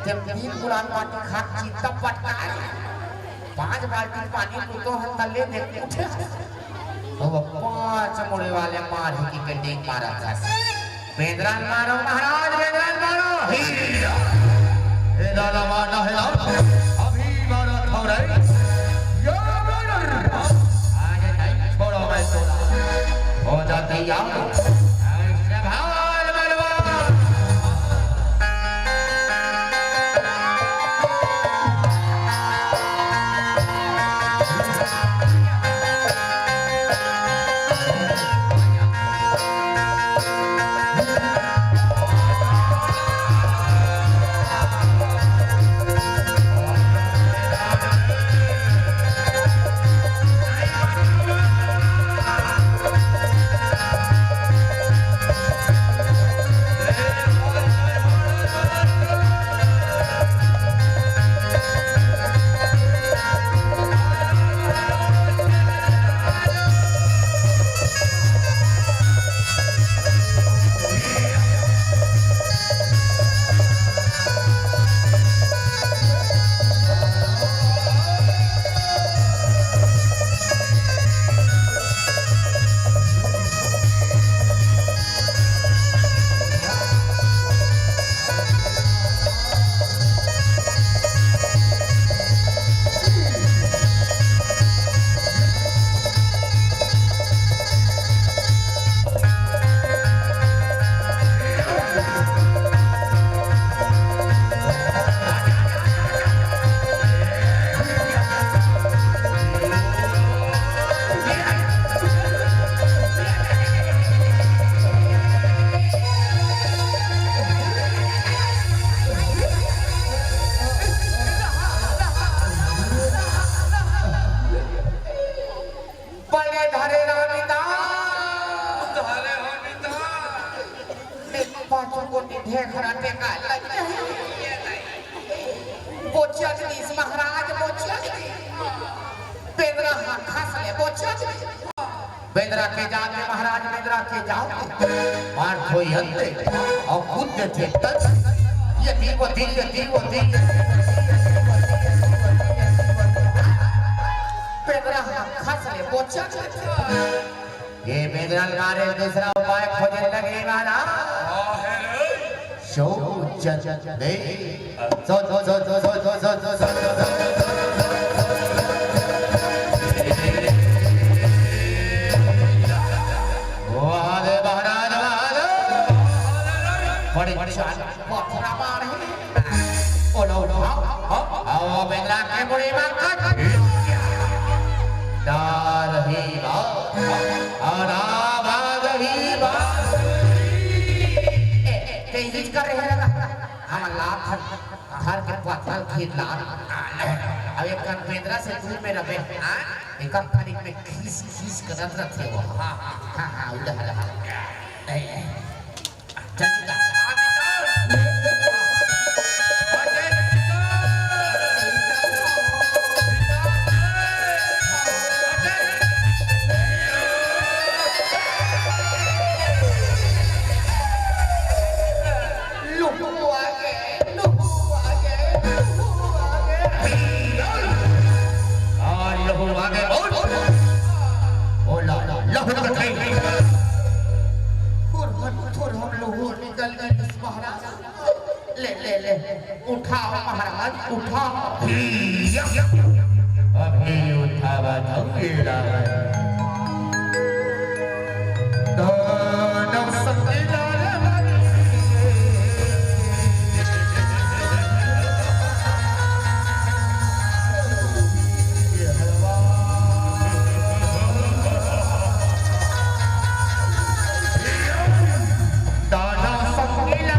जब 3 गुलान पानी खा चित्ता पटका 5 बाल्टी पानी तो हम तले देख उठे तो वो 5 मुड़ी वाले मार की बिल्डिंग मारा था बेदरान मारो महाराज बेदरान मारो हे दादा मारना है अभी मारो थोड़े यो मर्डर आज नहीं छोड़ो मैं तो हो जाती यार भाल मरवा बेदरा के जाते महाराज बेदरा के जाते और कोई अंते और खुद थे तक ये दीवो बेदरा खस ले पोछा ये बेदरा गारे दूसरा उपाय खोजने लगे मारा शो दे सो बड़े पथरा मार है ओ लो आओ बेदरा के बुढ़ी मां कट डाल ही बा आराबाद ही बा तेजी कर रहे हैं हम लाभ हर के पत्थर खीर लाभ अब एक कन बेदरा से दूर में रहे एक कन में खीस करत रखे वो हां उधर चल ले उठाओ महाराज उठाओ अभी उठावा धंगेला दानव संगेला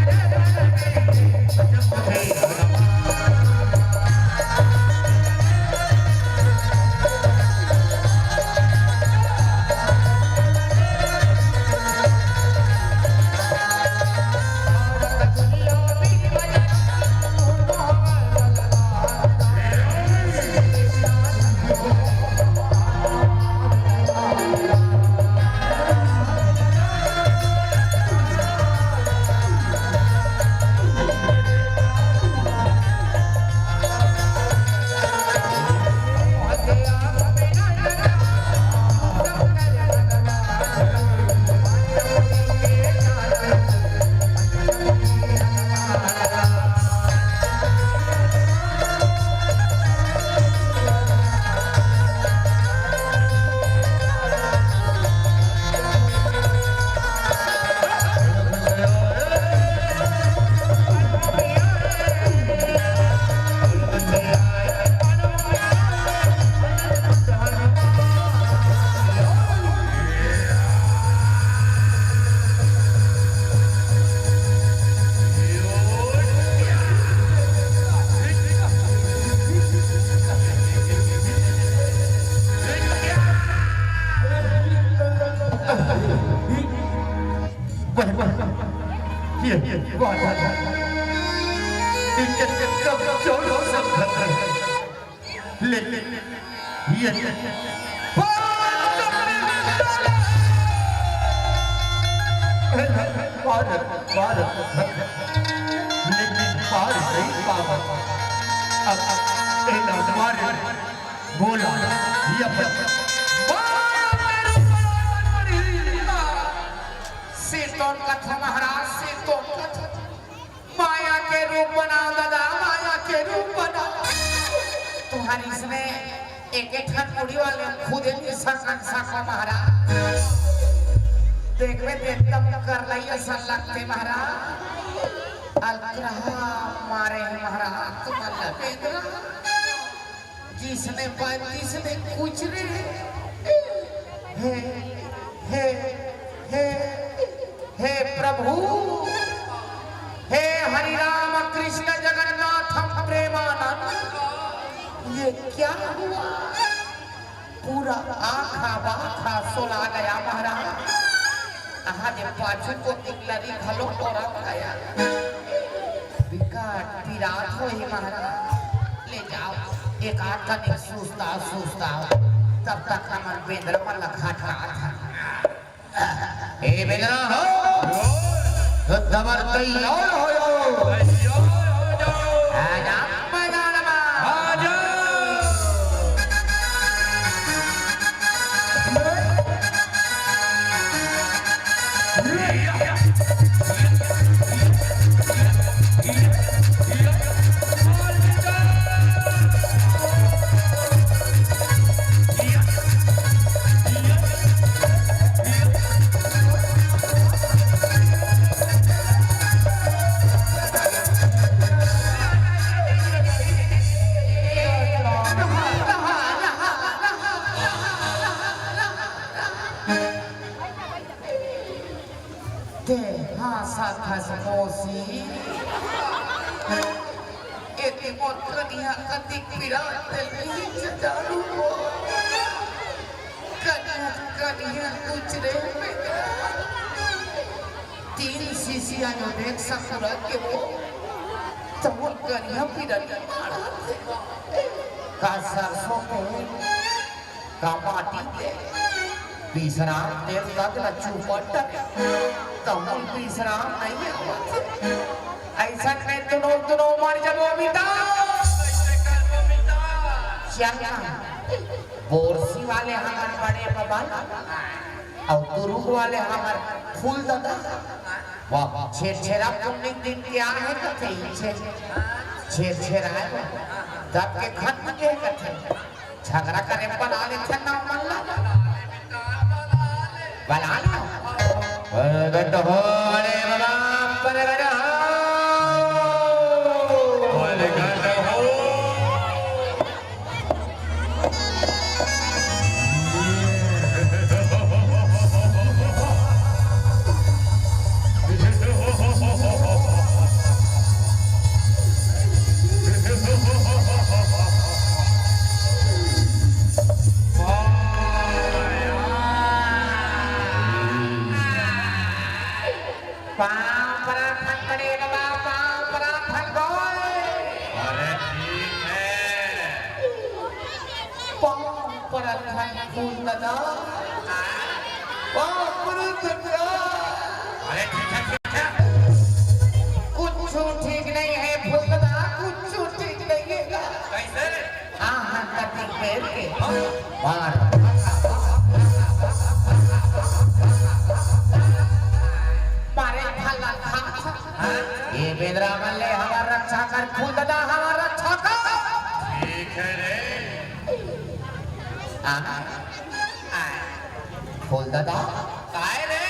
जिसने जिसने कुछ हे प्रभु हे हरि राम कृष्ण जगन्नाथ प्रेमानंद ये क्या हुआ पूरा आखा बाखा सोला गया महाराज आज पाछू को तिकलरी घलो तोरा गया विकट पीरात हो ही महाराज ले जाओ एक आठ का सुस्ता सुस्ता तब तक हमर बेंद्र पर लखा था ए बेंद्र हो दबर तैयार हो आजा मैदान में आजा Mosi ini motor dia ketik viral televisi jauh kadihan कुछ रे तीन शीशियां जो देख सकूरा के वो तब करिया viral का सरसों को का माटी दे तीसरा तेल का चुपट तमुल तीसरा नहीं है ऐसा में दोनों मर जाओ मिटा क्या बोरसी वाले हमारे बड़े बाबा और तुरुक वाले हमारे फूल दादा वाह छेड़ा पुण्य दिन क्या है कथे छेड़ा है तब के खत्म के कथे झगड़ा करे बना ले छन्ना मल्ला बना लो गट हो रे बाबा पर गट हो रे गट हो कुछ ठीक नहीं है फुलदा कुछ ठीक नहीं है कैसे हाँ हाँ कटी पेड़ के मार मारे फला खा ये बेदरा मल्ले हमारा रक्षा कर फुलदा हमारा रक्षा कर ठीक है रे फूल दादा काय रे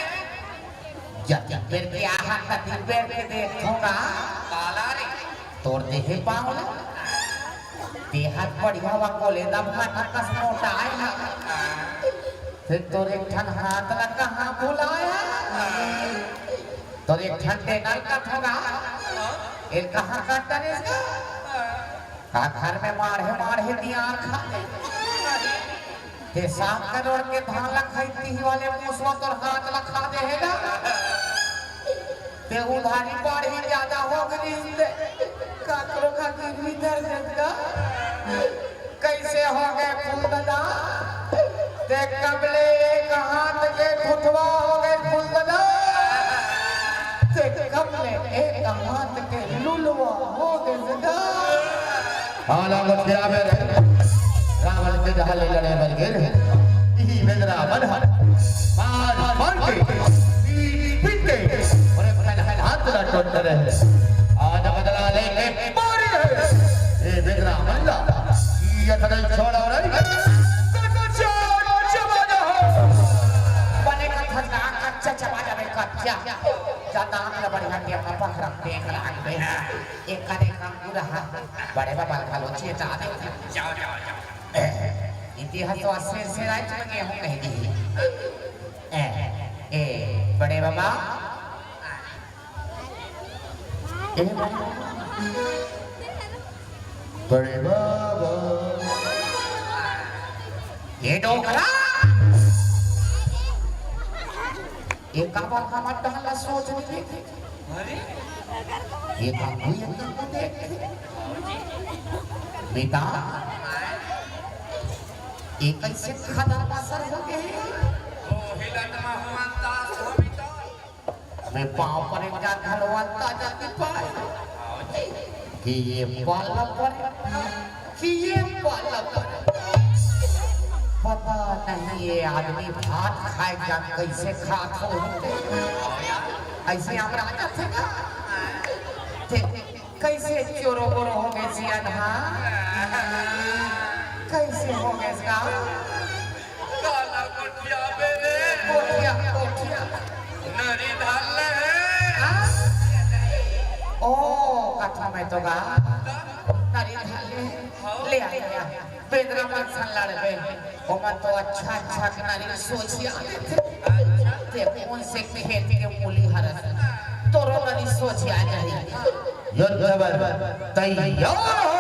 जब पेड़ के आहा का दिन पेड़ के देखूंगा काला रे तोड़ देखे पाऊंगा देहात बढ़िया वा कोले दम का कस मोटा आया फिर तोरे ठन हाथ लगा कहां बुलाया तोरे ठंडे नल का ठोगा ये कहां का तरेगा का घर में मार है दिया खा ते 7 करोड़ के धान लखाई वाले मुसवा तोर हाथ लखा देगा ते उधारी बढ़ी ज्यादा हो गई काकरो का गिरवी दर देगा कैसे हो गए फूल दादा ते कबले एक हाथ के घुटवा हो गए फूल दादा ते कबले एक हाथ के लुलवा हो गए दादा हाला मत क्या मेरे रावण के जहाले लड़े बन गए यही बेदरा बनहर मार के पीटे और पहले हाथ ला टोट रहे आज बदला लेके मार गए ये बेदरा मल्ला ये कदल छोड़ा और कच्चा चबा जा बने का थका कच्चा चबा जावे कच्चा ज्यादा हम बढ़िया के अपना पकड़ देख रहा है एक करे काम पूरा बड़े बाबा खालो चेता दे जाओ इतिहास तो अस्सी से राइट में गए हूँ कहीं दी ए बड़े बाबा बड़े बाबा ये डोकरा ये काबा का मत डाला सोच नहीं थे ये काबू ये तो देख बेटा एक ऐसे खदा पसर हो गए ओ हिलत महमंता स्वामिता मैं पाँव पर एक जा घलवाता जाती पाए कि ये पाला पर कि ये पाला पर पता नहीं ये आदमी भात खाएगा कैसे खात होते ऐसे हम राजा थे ना कैसे चोरो बोरो हो गए जियान कैसे हो गए इसका काला कोठिया बेरे कोठिया कोठिया नरी धाले ओ कथा में तो गा नरी धाले ले आया बेदरा मन सन लड़बे ओ मन तो अच्छा अच्छा नारी सोचिया ते कौन से खेत के मूली हरस तोरो नरी सोचिया जाई युद्ध तैयार हो जाओ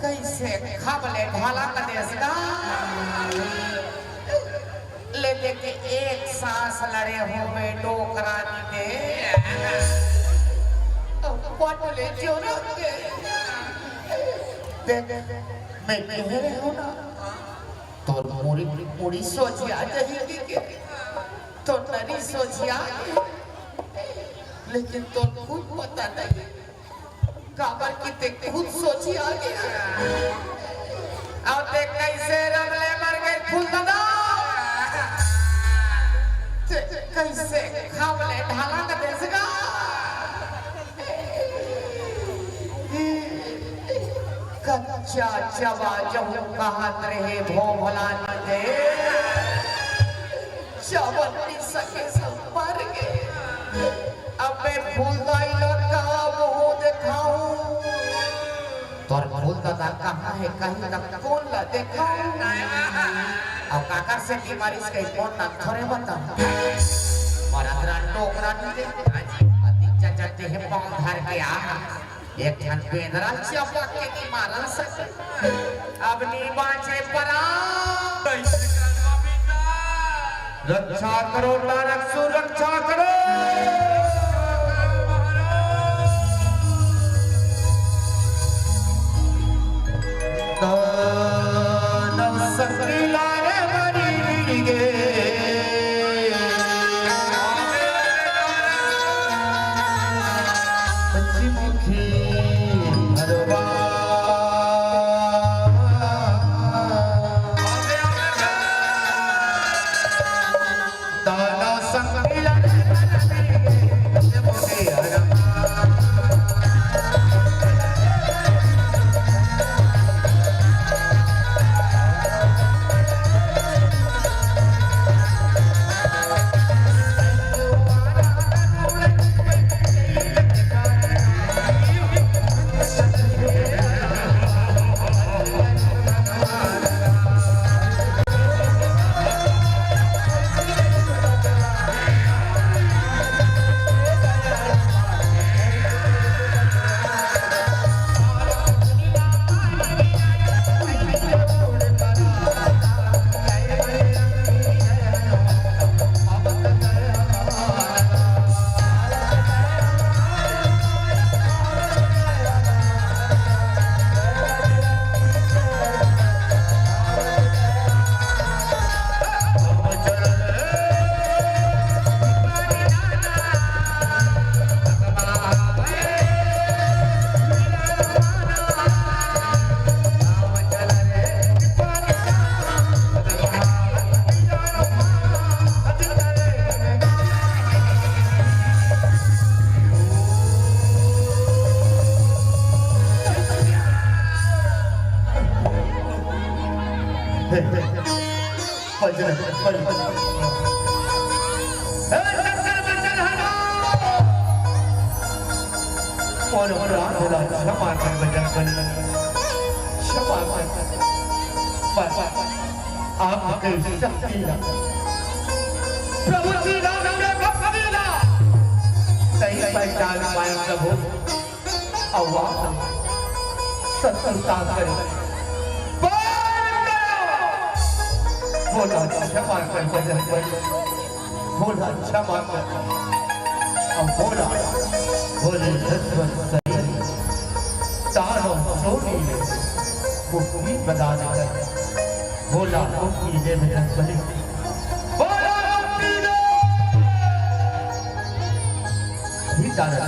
कैसे खबले ढाला का देश का ले लेके एक सांस लड़े हो में डोकरानी में पटले जोरो के मैं कह रहे हो ना तो पूरी पूरी सोचिया जाएगी के तो नरी सोचिया लेकिन तो कुछ पता नहीं काबर की ते खुद सोची आ गया अब ते कैसे रमले मर गए फूल दादा कैसे खावले ढाला का देश का कच्चा चबा जहू कहत रहे भो भला न दे चबन नहीं सके सब मर गए अब मैं फूल दाई लगा मुँह दिखाऊं तोर फूल दादा कहाँ है कहीं तक कौन ला दिखाऊं अब काकर से बीमारी से कौन ना थोड़े बता और अदरा टोकरा नहीं दे अधिक चचते हैं पाँव धर के आ एक ठन पेंदरा चपा के की मारन सके अब नी बाँचे परा रक्षा करो नारक सुरक्षा करो Dalam sang और प्राण बोला क्षमा कर भजन कर क्षमा कर आपके शक्ति ना प्रभु श्री राम ने कबीला सही पहचान पाए प्रभु अवाक सत्संता करे बोला क्षमा कर भजन कर बोला क्षमा कर अब बोला बोले दशरथ सही तारो सोनी मुक्ति प्रदान कर बोला मुक्ति दे मेरा बलि बोला मुक्ति दे सीतारा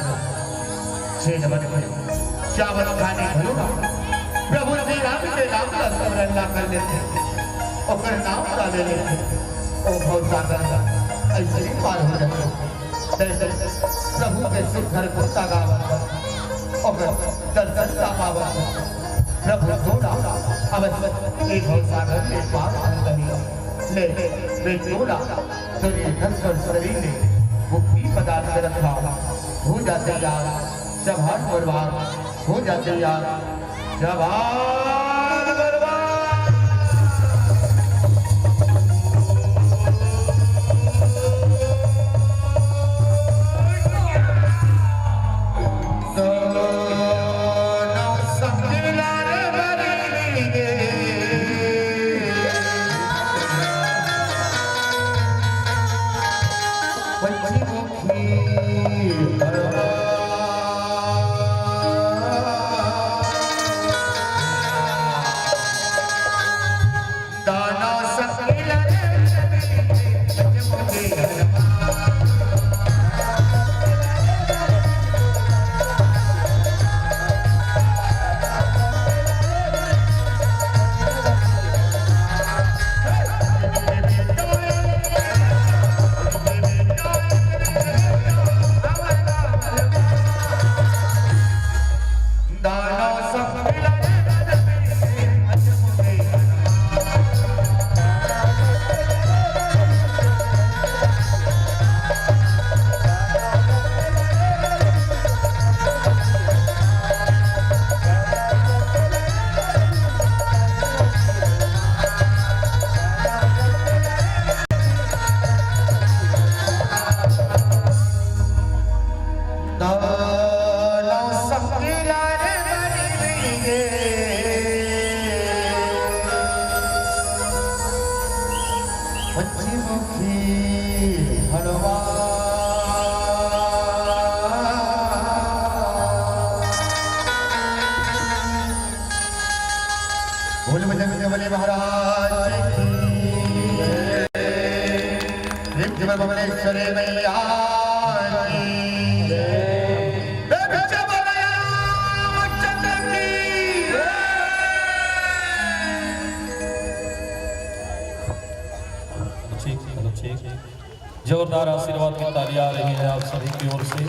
छेद बन गए चावल खाने घरों प्रभु श्री राम के नाम का स्मरण ना कर लेते और नाम का ले लेते ओ बहुत सागर ऐसे ही पार हो जाते प्रभु के सुखर को तागावत और दर्शन तागावत प्रभु थोड़ा अवश्य एक हो सागर के पार नहीं ले वे थोड़ा तुझे धनकर शरीर ने मुक्ति पदार्थ रखा हो जाते यार जबान बर्बाद हो जाते यार जबान बर्बाद जोरदार आशीर्वाद की तालियां आ रही है आप सभी की ओर से।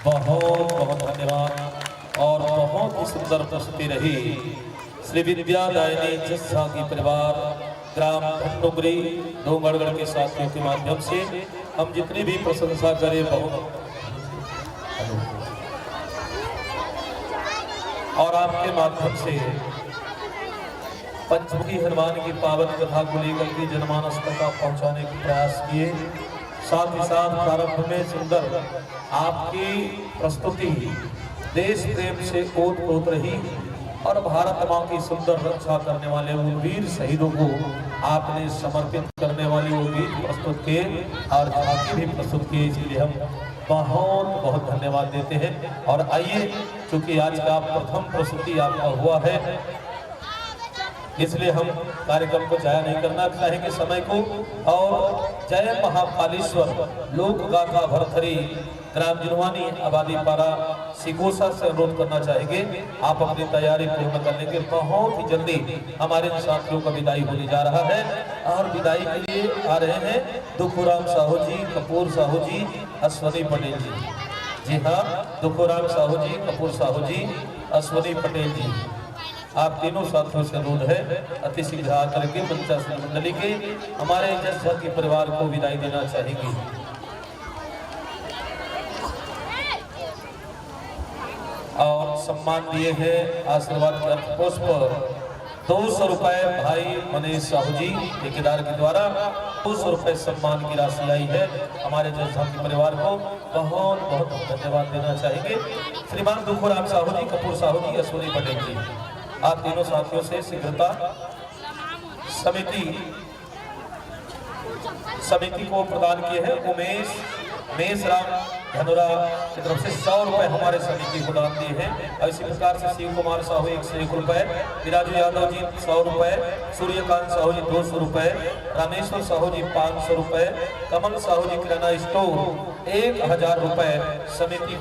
बहुत बहुत धन्यवाद और बहुत ही सुंदर प्रस्तुति रही। श्री विद्यादायिनी जस्सा की परिवार ग्राम भट्टुगरी डोंगरगढ़ के साथियों के माध्यम से हम जितनी भी प्रशंसा करें बहुत, और आपके माध्यम से पंचमुखी हनुमान की पावन कथा को लेकर के जनमानस तक पहुंचाने के प्रयास किए। साथ ही साथ प्रारंभ में सुंदर आपकी प्रस्तुति देश प्रेम से ओत रही और भारत माँ की सुंदर रक्षा करने वाले उन वीर शहीदों को आपने समर्पित करने वाली वो गीत प्रस्तुत किए और झांकी भी प्रस्तुत किए, इसलिए हम बहुत बहुत धन्यवाद देते हैं। और आइए, चूंकि आज का प्रथम प्रस्तुति आपका हुआ है, इसलिए हम कार्यक्रम को जाया नहीं करना चाहेंगे समय को। और जय महाकालेश्वर लोक गाथा भरथरी ग्राम जिनवानी आबादी पारा सिकोसा से अनुरोध करना चाहेंगे, आप अपनी तैयारी पूर्ण कर लेंगे। बहुत ही जल्दी हमारे साथियों का विदाई होने जा रहा है और विदाई के लिए आ रहे हैं दुखुराम साहू जी, कपूर साहू जी, अश्वनी पटेल जी। जी हाँ, दुखुराम साहू जी, कपूर साहू जी, अश्वनी पटेल जी। आप तीनों साथियों से अनुरोध है अति शीघ्र आकर के मंचासन मंडली के हमारे जस के परिवार को विदाई देना चाहेंगे। और सम्मान दिए हैं आशीर्वाद के अर्थ पुष्प 200 रुपए भाई मनीष साहू जी ठेकेदार के द्वारा 200 रुपए सम्मान की राशि आई है। हमारे जैसा के परिवार को बहुत बहुत धन्यवाद देना चाहेंगे। श्रीमान दुखुराम साहू जी, कपूर साहू जी, अश्वनी पटेल जी, आप तीनों साथियों से शीघ्रता समिति को प्रदान किए हैं। उमेश मेषराम धनुरा की तरफ से 100 रुपए हमारे समिति को दान दिए हैं। और इसी प्रकार से शिव कुमार साहू 101 रुपए, विराजू यादव जी 100 रुपए, सूर्यकांत साहू जी 200 रुपए, रामेश्वर साहू जी 500 रुपए, कमल साहू जी किराना स्टोर 1000 रुपए समिति को